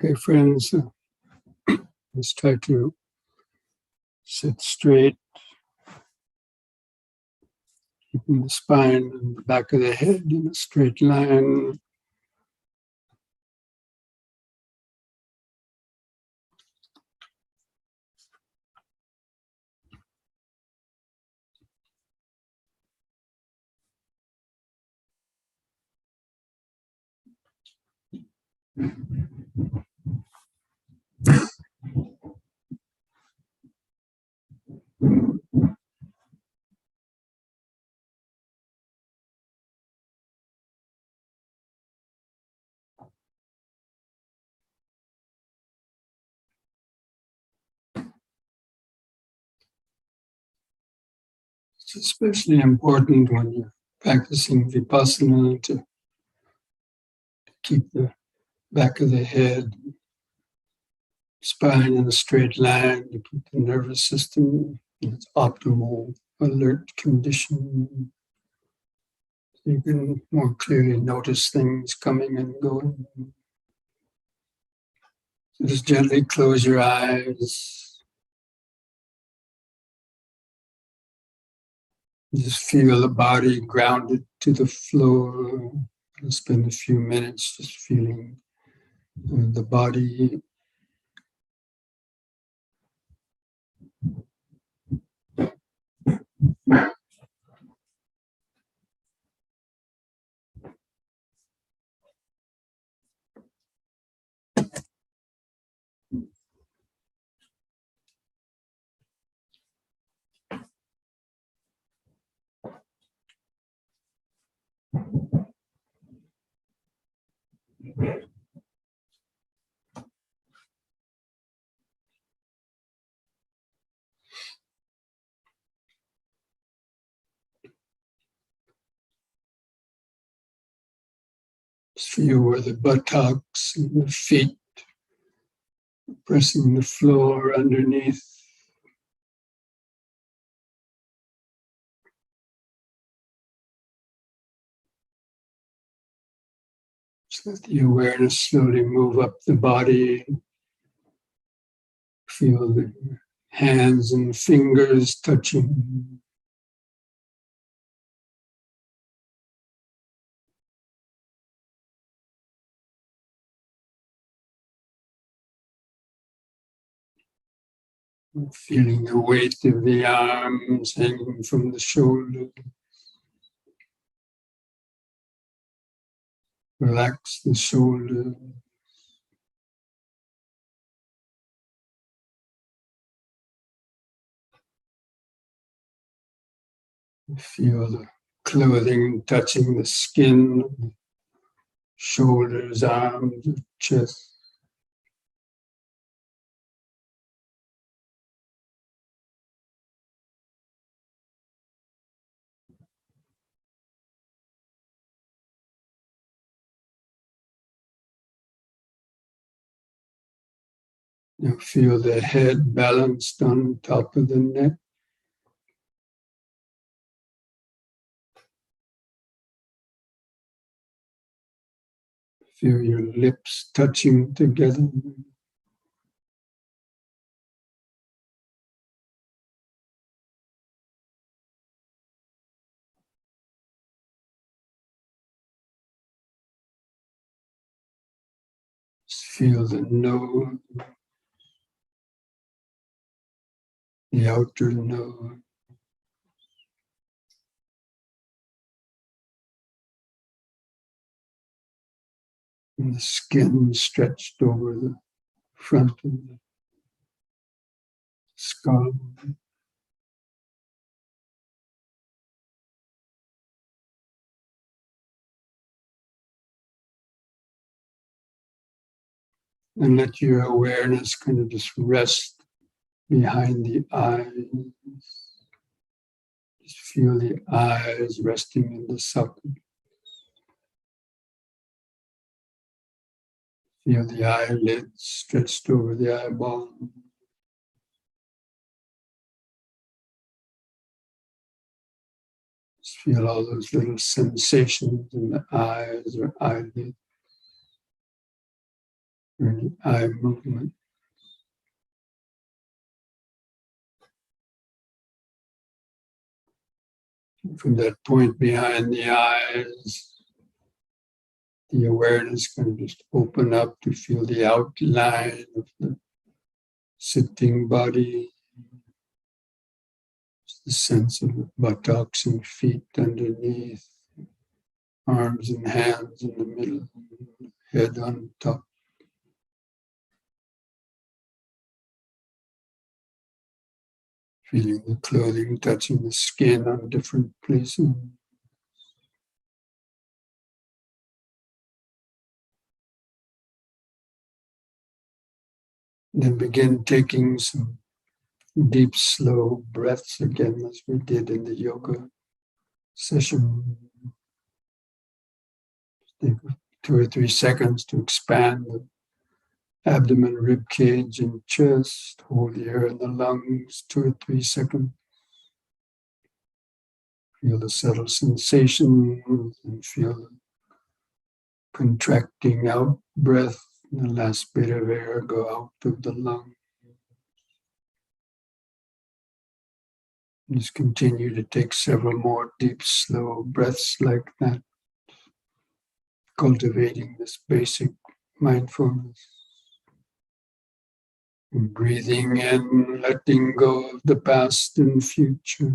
Okay, friends, let's try to sit straight, keeping the spine and the back of the head in a straight line. It's especially important when you're practicing Vipassana to keep the back of the head, spine in a straight line, to keep the nervous system in its optimal alert condition. So you can more clearly notice things coming and going. So just gently close your eyes. Just feel the body grounded to the floor. I'll spend a few minutes just feeling the body. Feel where the buttocks and the feet pressing the floor underneath. So let the awareness slowly move up the body. Feel the hands and fingers touching. Feeling the weight of the arms hanging from the shoulder. Relax the shoulder. Feel the clothing touching the skin, shoulders, arms, chest. You feel the head balanced on top of the neck. Feel your lips touching together. Just feel the nose, the outer nose. And the skin stretched over the front of the skull. And let your awareness kind of just rest behind the eyes. Just feel the eyes resting in the socket. Feel the eyelids stretched over the eyeball. Just feel all those little sensations in the eyes or eyelid or any eye movement. From that point behind the eyes, the awareness can just open up to feel the outline of the sitting body, the sense of the buttocks and feet underneath, arms and hands in the middle, head on top. Feeling the clothing touching the skin on different places. Then begin taking some deep, slow breaths again, as we did in the yoga session. Take 2 or 3 seconds to expand the abdomen, rib cage, and chest. Hold the air in the lungs, 2 or 3 seconds. Feel the subtle sensations and feel the contracting out breath. The last bit of air go out of the lung. Just continue to take several more deep, slow breaths like that, cultivating this basic mindfulness. And breathing in, letting go of the past and future.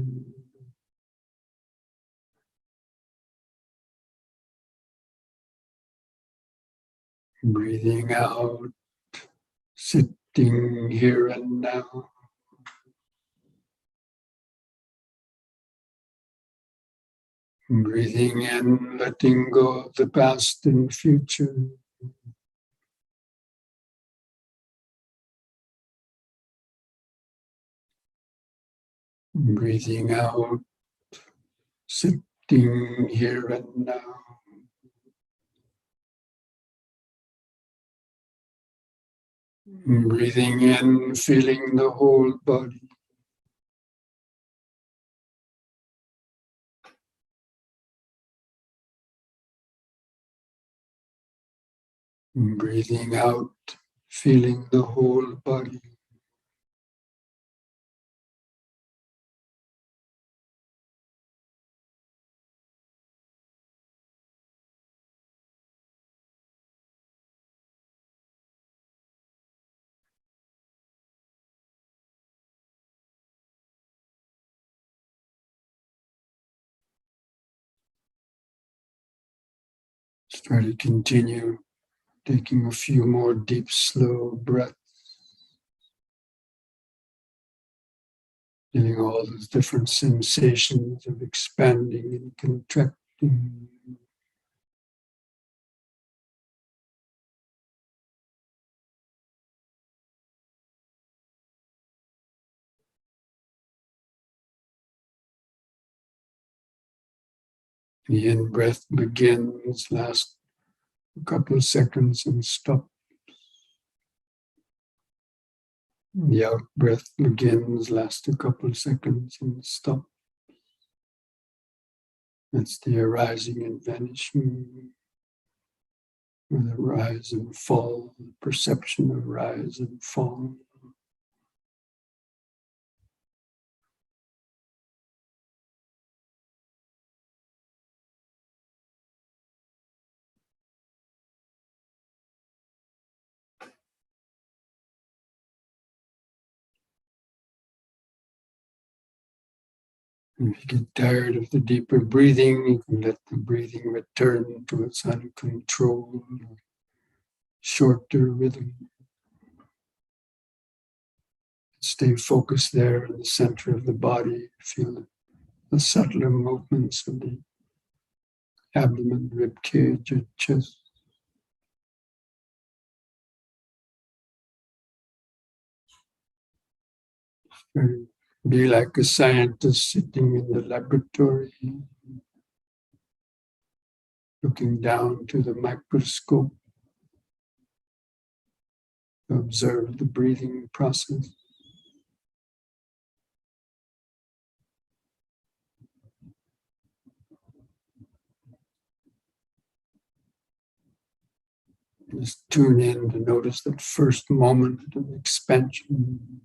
Breathing out, sitting here and now. Breathing in, letting go of the past and future. Breathing out, sitting here and now. Breathing in, feeling the whole body. Breathing out, feeling the whole body. Let's try to continue taking a few more deep, slow breaths. Feeling all those different sensations of expanding and contracting. The in-breath begins, lasts a couple of seconds and stops. The out-breath begins, lasts a couple of seconds and stops. That's the arising and vanishing, or the rise and fall, the perception of rise and fall. If you get tired of the deeper breathing, you can let the breathing return to its uncontrolled, shorter rhythm. Stay focused there in the center of the body. Feel the subtler movements of the abdomen, rib cage, and chest. Be like a scientist sitting in the laboratory, looking down to the microscope to observe the breathing process. Just tune in to notice that first moment of expansion,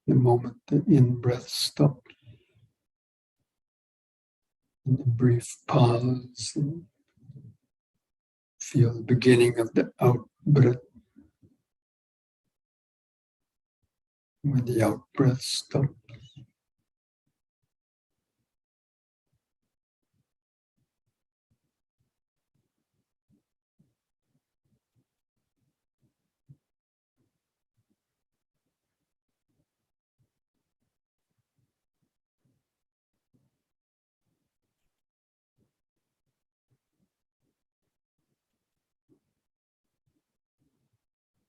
the moment the in-breath stops, and the brief pause, and feel the beginning of the out-breath when the out-breath stops.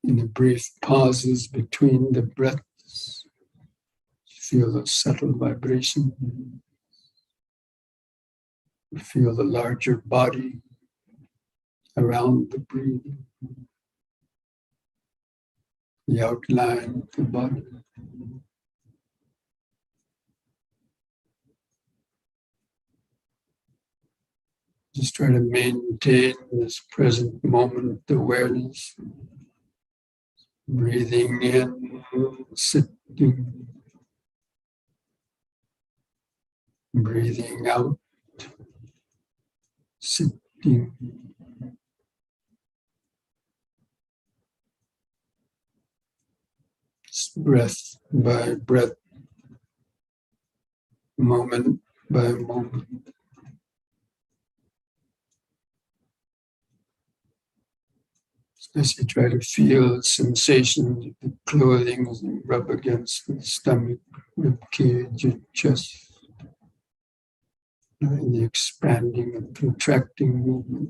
In the brief pauses between the breaths, feel the subtle vibration. Feel the larger body around the breathing, the outline of the body. Just try to maintain this present moment awareness. Breathing in, sitting. Breathing out, sitting. Just breath by breath, moment by moment. As you try to feel sensations of the clothing as you rub against the stomach, rib cage, and chest. And the expanding and contracting movement.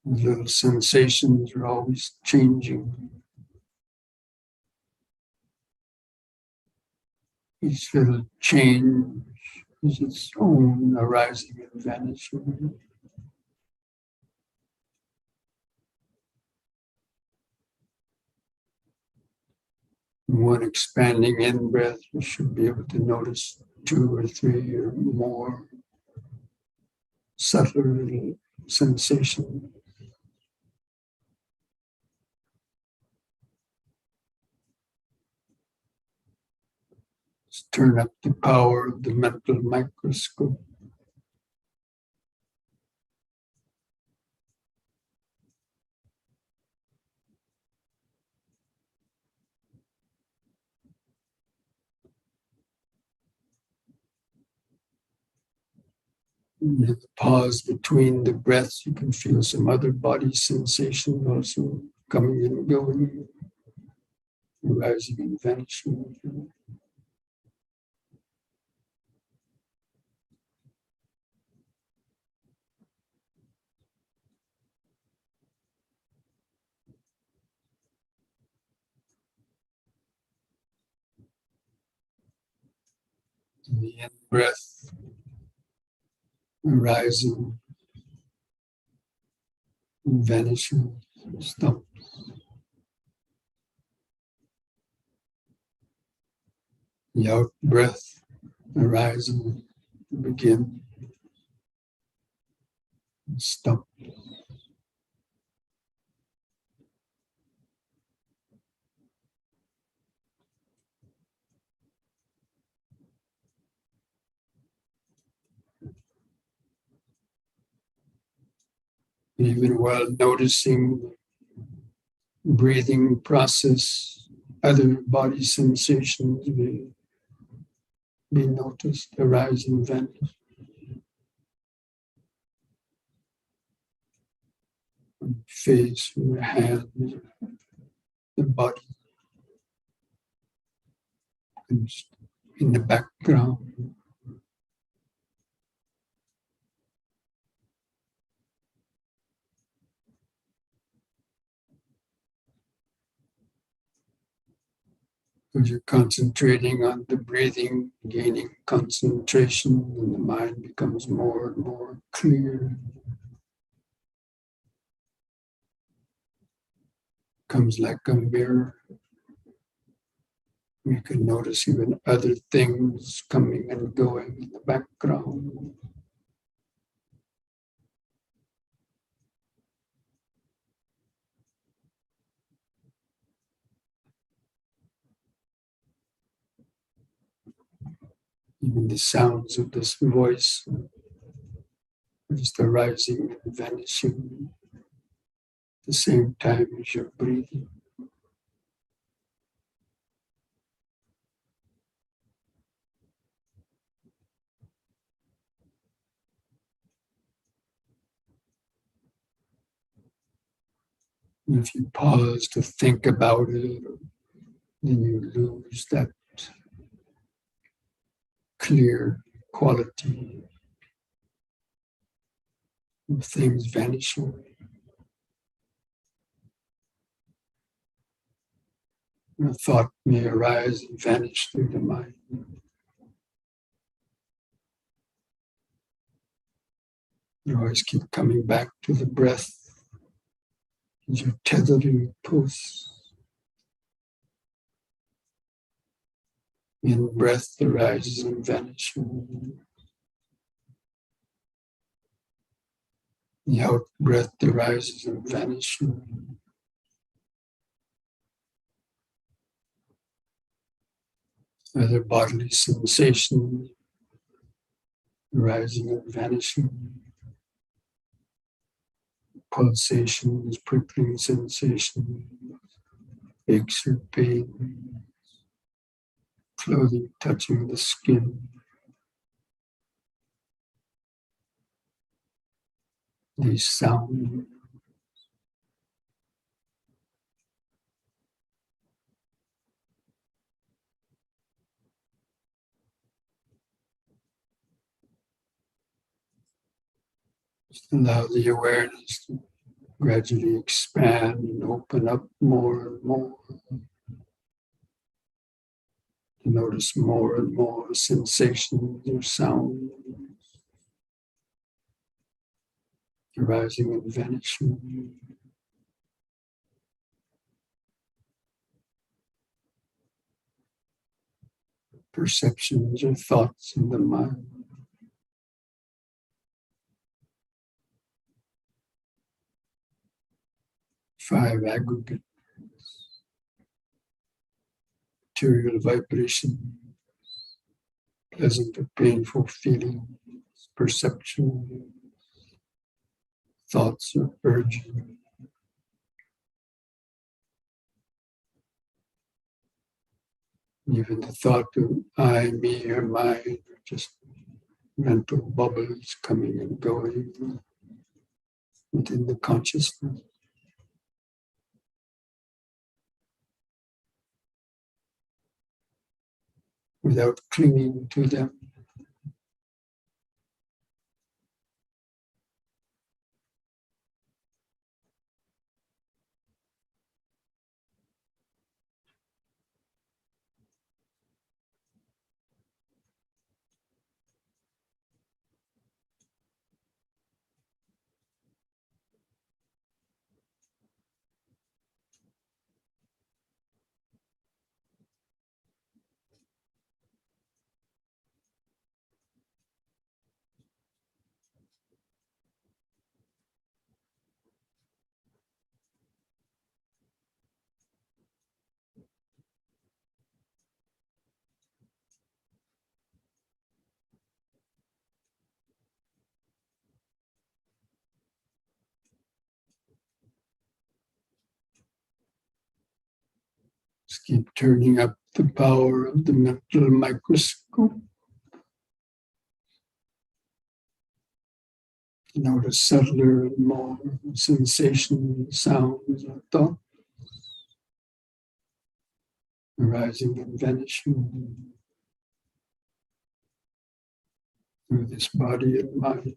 The little sensations are always changing. Each little change is its own arising and vanishing. One expanding in-breath, you should be able to notice 2 or 3 or more subtler little sensations. Just turn up the power of the mental microscope. In the pause between the breaths, you can feel some other body sensation also coming and going, arising and vanishing. In the in-breath, arising and vanishing, stop. The out-breath, arising, begin, and stop. Even while noticing breathing process, other body sensations may be noticed, arise and vanish. Face, your hands, the body, and in the background. As you're concentrating on the breathing, gaining concentration, and the mind becomes more and more clear. Comes like a mirror. We can notice even other things coming and going in the background. Even the sounds of this voice are just arising and vanishing at the same time as you're breathing. And if you pause to think about it, then you lose that clear quality of things vanishing. A thought may arise and vanish through the mind. You always keep coming back to the breath as you're tethering pulse. In breath arises and vanishes. The out breath arises and vanishes. Other bodily sensations arising and vanishing. Pulsations, prickling sensations, aches or pain, clothing touching the skin. These sounds. Just allow the awareness to gradually expand and open up more and more. Notice more and more sensations or sounds arising and vanishing. Perceptions or thoughts in the mind. Five aggregate material vibration, pleasant or painful feelings, perception, thoughts or urges. Even the thought of I, me, or mine, are just mental bubbles coming and going within the consciousness. Without clinging to them. Just keep turning up the power of the mental microscope. Notice subtler and more sensations, sounds, or thoughts arising and vanishing through this body and mind.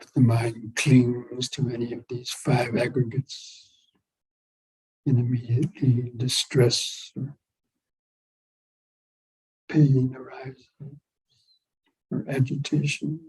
If the mind clings to any of these five aggregates, and immediately distress or pain arises, or agitation.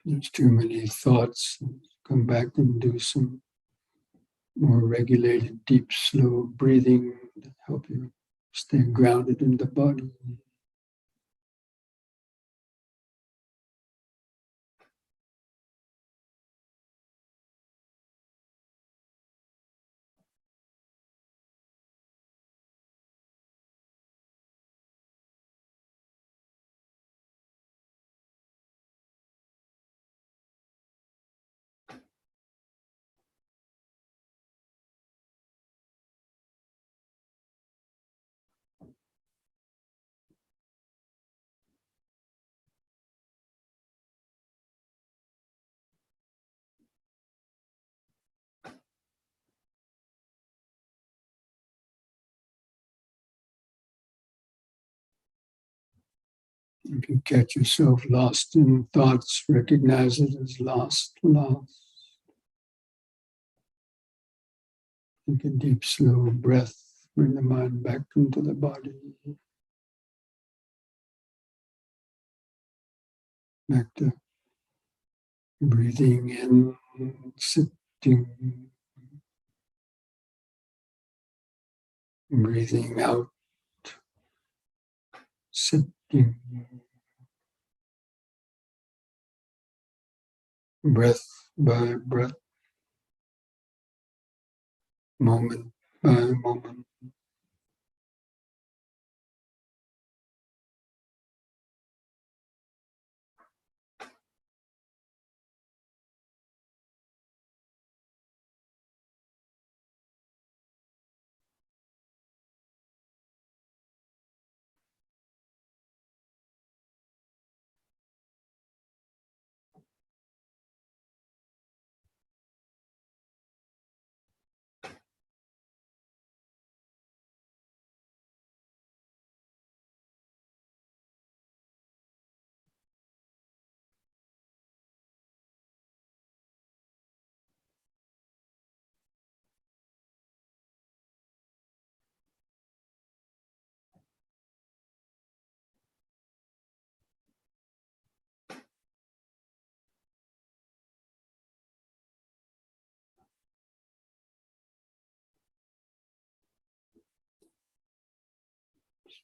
There's too many thoughts. Come back and do some more regulated, deep, slow breathing to help you stay grounded in the body. If you catch yourself lost in thoughts, recognize it as lost. Take a deep, slow breath. Bring the mind back into the body. Back to breathing in, sitting, breathing out, sitting, breath by breath, moment by moment.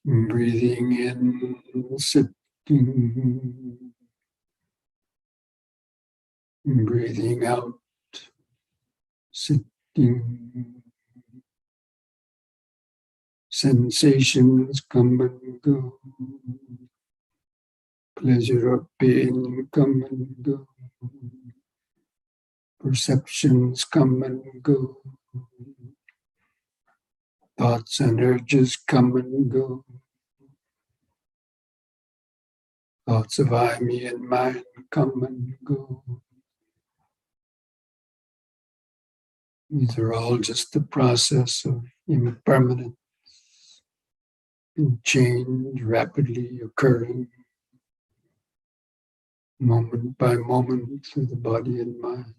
Breathing in, sitting, breathing out, sitting. Sensations come and go. Pleasure or pain come and go. Perceptions come and go. Thoughts and urges come and go. Thoughts of I, me, and mine come and go. These are all just the process of impermanence and change rapidly occurring moment by moment through the body and mind.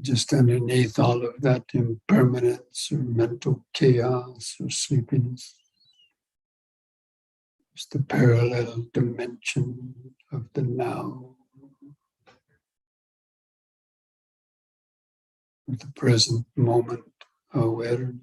Just underneath all of that impermanence or mental chaos or sleepiness is the parallel dimension of the now, of the present moment awareness.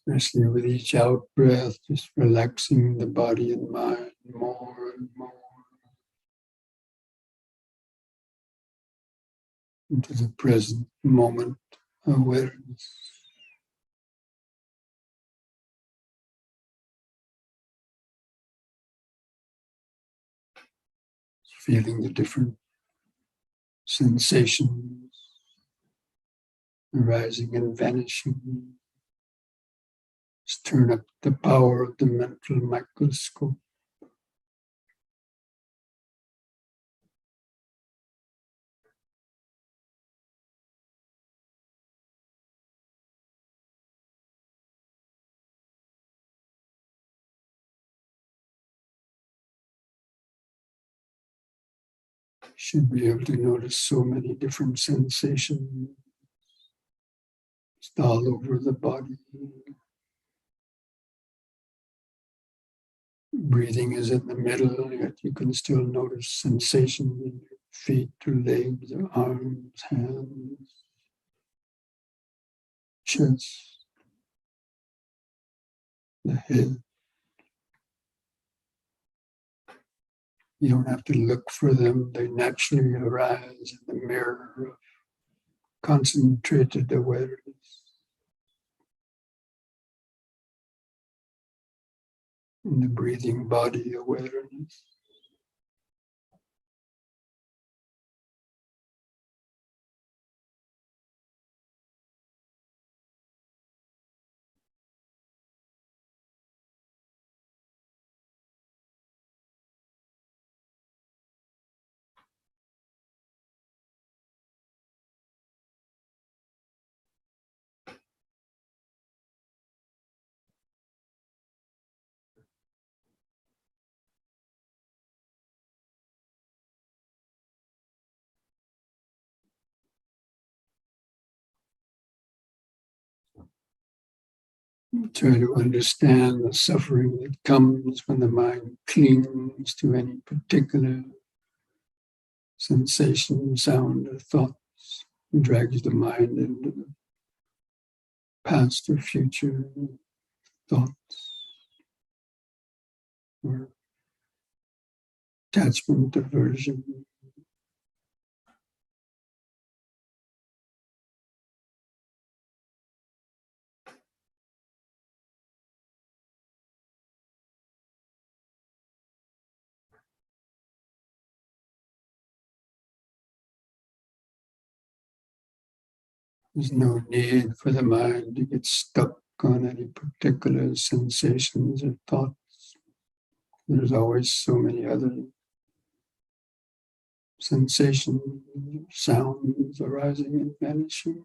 Especially with each out breath, just relaxing the body and mind more and more into the present moment awareness. Feeling the different sensations arising and vanishing. Just turn up the power of the mental microscope. You should be able to notice so many different sensations just all over the body. Breathing is in the middle, yet you can still notice sensation in your feet or legs or arms, hands, chest, the head. You don't have to look for them. They naturally arise in the mirror of concentrated awareness. In the breathing body awareness. Try to understand the suffering that comes when the mind clings to any particular sensation, sound, or thoughts, and drags the mind into the past or future thoughts or attachment, aversion. There's no need for the mind to get stuck on any particular sensations or thoughts. There's always so many other sensations, sounds arising and vanishing.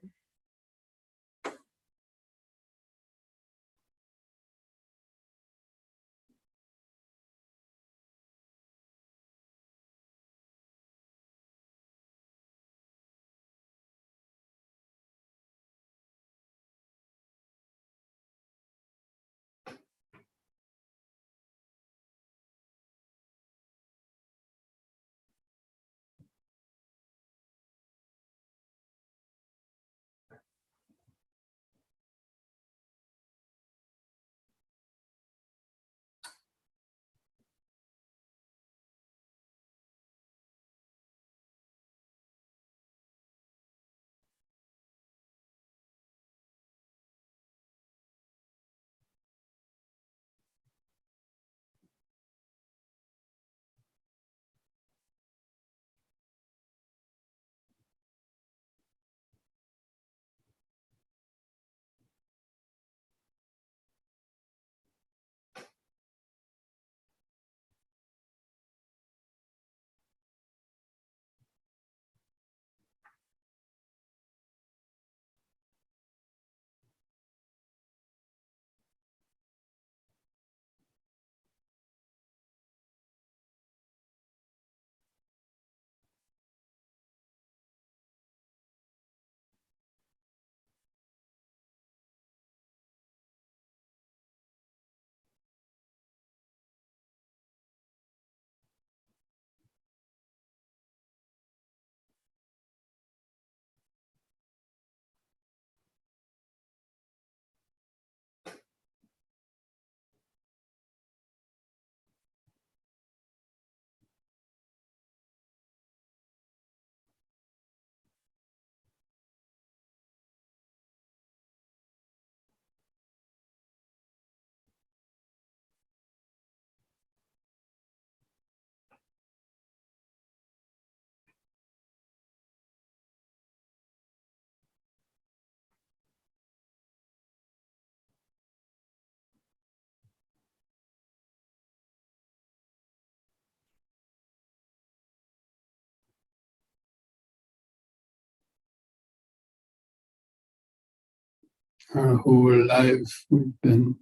Our whole life we've been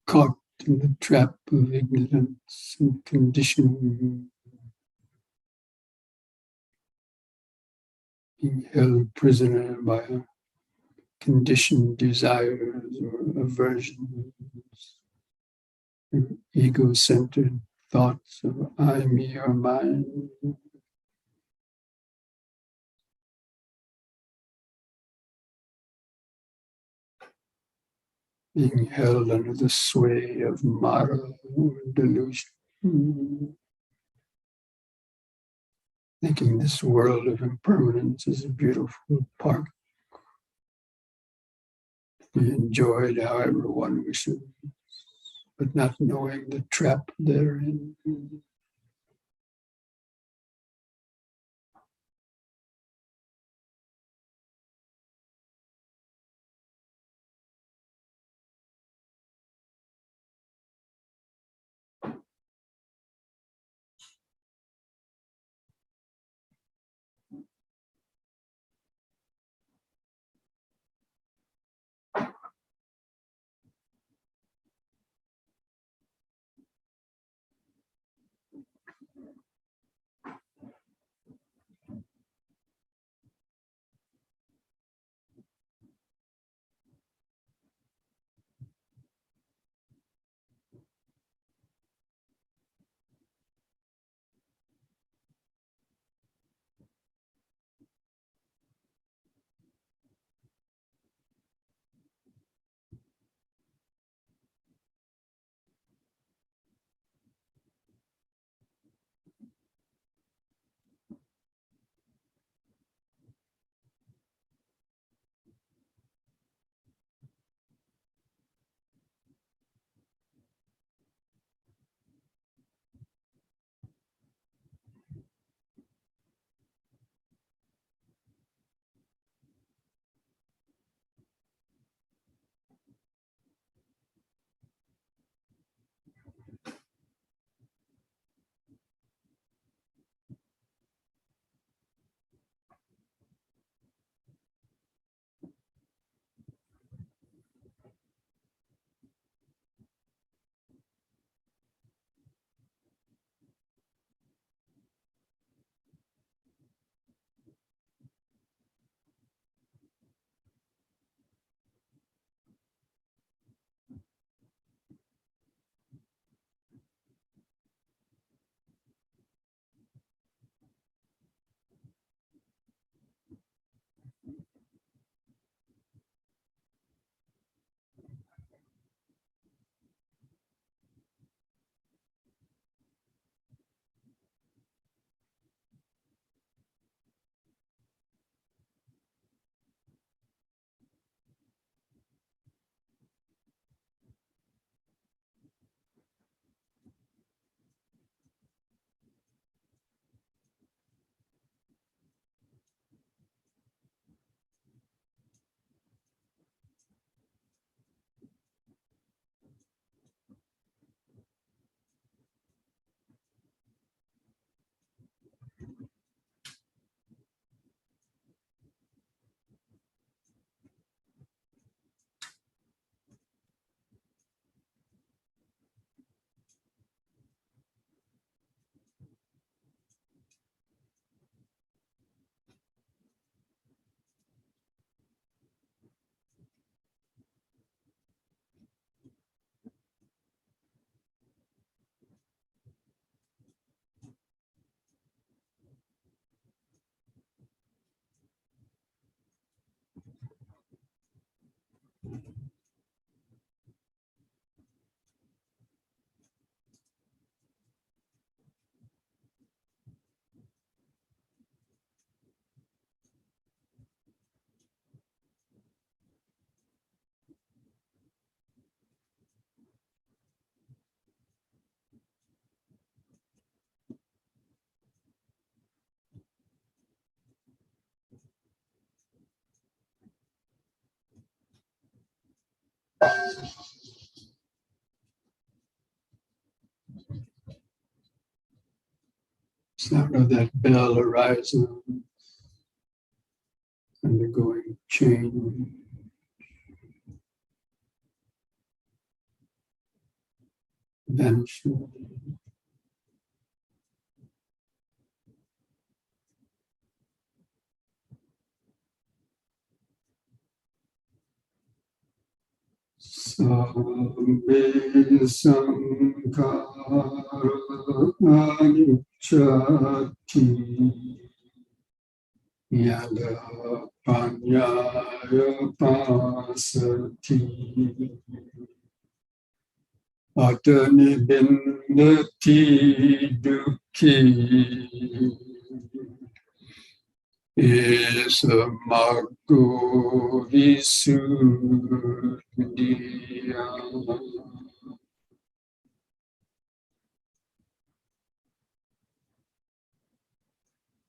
caught in the trap of ignorance and conditioning, being held prisoner by our conditioned desires or aversions, ego-centered thoughts of I, me, or mine. Being held under the sway of Mara or delusion, thinking this world of impermanence is a beautiful park to be enjoyed however one wishes, but not knowing the trap therein. Sound of that bell arising, undergoing change, vanishing. Sabbe sankhara anicchati yada panyaya pasati atani bindati dukhi Isamago Visuddhiya.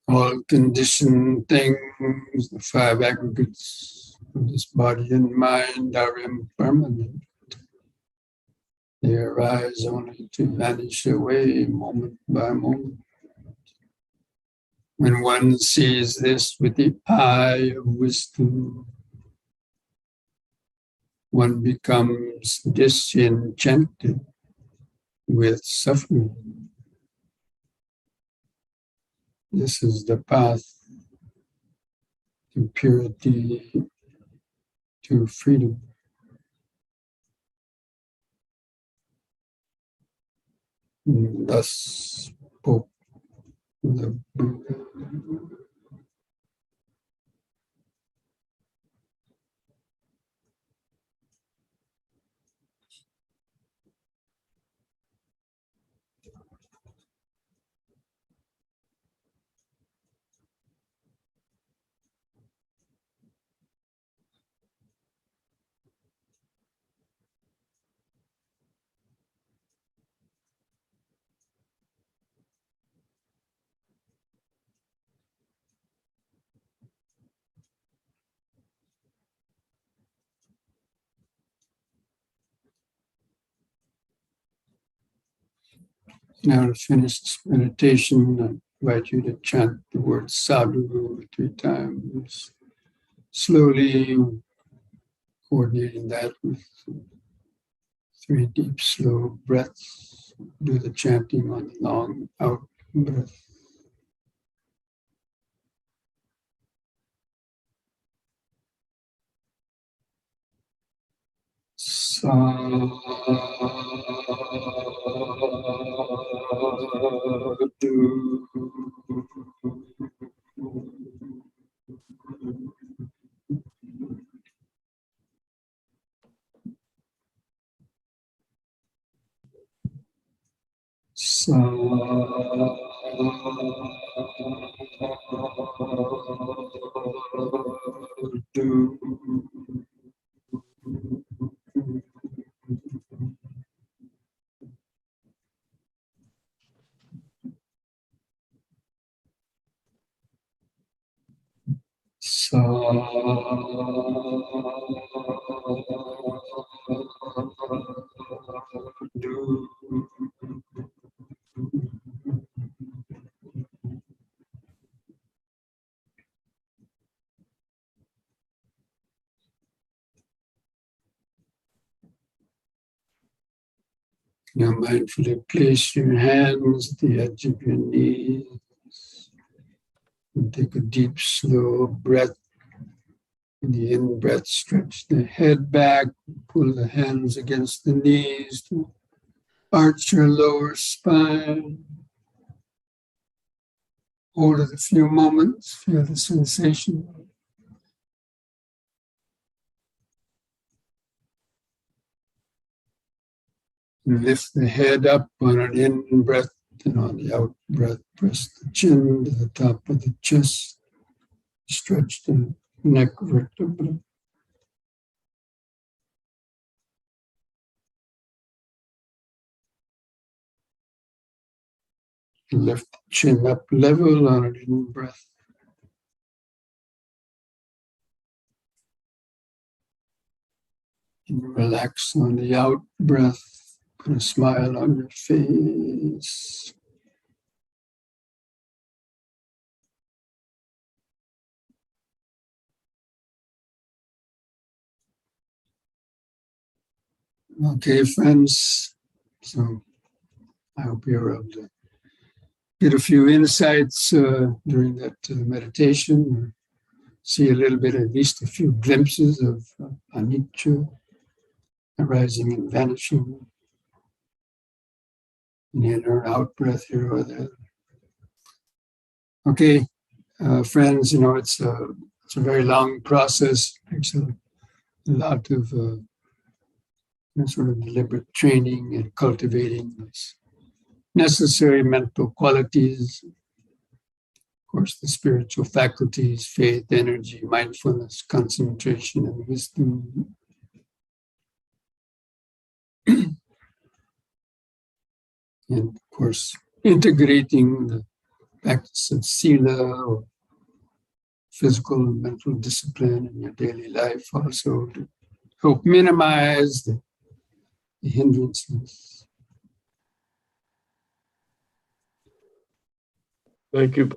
All conditioned things, the five aggregates of this body and mind are impermanent. They arise only to vanish away moment by moment. When one sees this with the eye of wisdom, one becomes disenchanted with suffering. This is the path to purity, to freedom. And thus spoke the Buddha. Now to finish this meditation, I invite you to chant the word sadhu 3 times, slowly coordinating that with 3 deep, slow breaths. Do the chanting on the long out breath. Sadhu. Sadhu. Now mindfully place your hands at the edge of your knees. And take a deep, slow breath. In the in-breath, stretch the head back, pull the hands against the knees to arch your lower spine. Hold it a few moments, feel the sensation. Lift the head up on an in breath, and on the out breath, press the chin to the top of the chest. Stretch the neck vertebra. Lift the chin up level on an in breath. And relax on the out breath. Put a smile on your face. Okay, friends. So I hope you're able to get a few insights during that meditation, or see a little bit, at least a few glimpses of anicca, arising and vanishing, an in or out breath here or there. Okay, friends, it's a very long process. It takes a lot of sort of deliberate training and cultivating those necessary mental qualities. Of course, the spiritual faculties, faith, energy, mindfulness, concentration, and wisdom. And of course, integrating the practice of sila, or physical and mental discipline in your daily life, also to help minimize the hindrances. Thank you.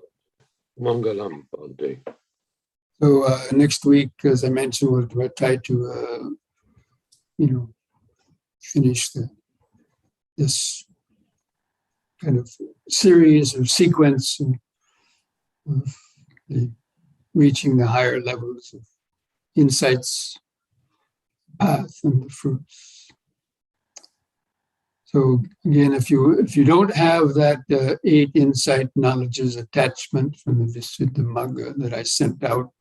Mangalam, Bhante. So next week, as I mentioned, we'll try to, finish this kind of series or sequence of reaching the higher levels of insights, path, and the fruits. So again, if you don't have that 8 insight knowledges attachment from the Visuddhimagga that I sent out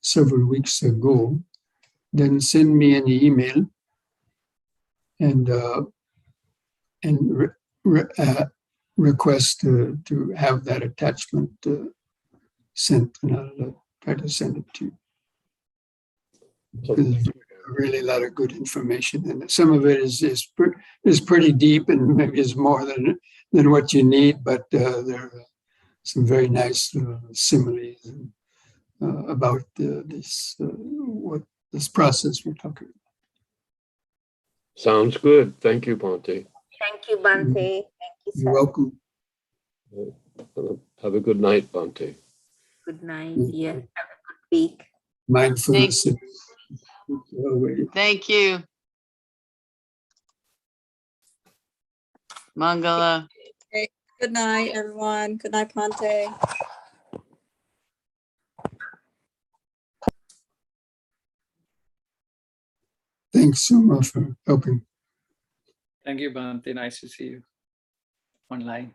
several weeks ago, then send me an email and request to have that attachment sent, and I'll try to send it to you. There's really a lot of good information, and some of it is pretty deep, and maybe is more than what you need. But there are some very nice similes about what this process we're talking about. Sounds good. Thank you, Bhante. Thank you, Bhante. Thank you, sir. You're welcome. Have a good night, Bhante. Good night. Yes. Have a good week. Mindfulness. Thank you. Mangala. Okay. Good night, everyone. Good night, Bhante. Thanks so much for helping. Thank you, Bhante. Nice to see you online.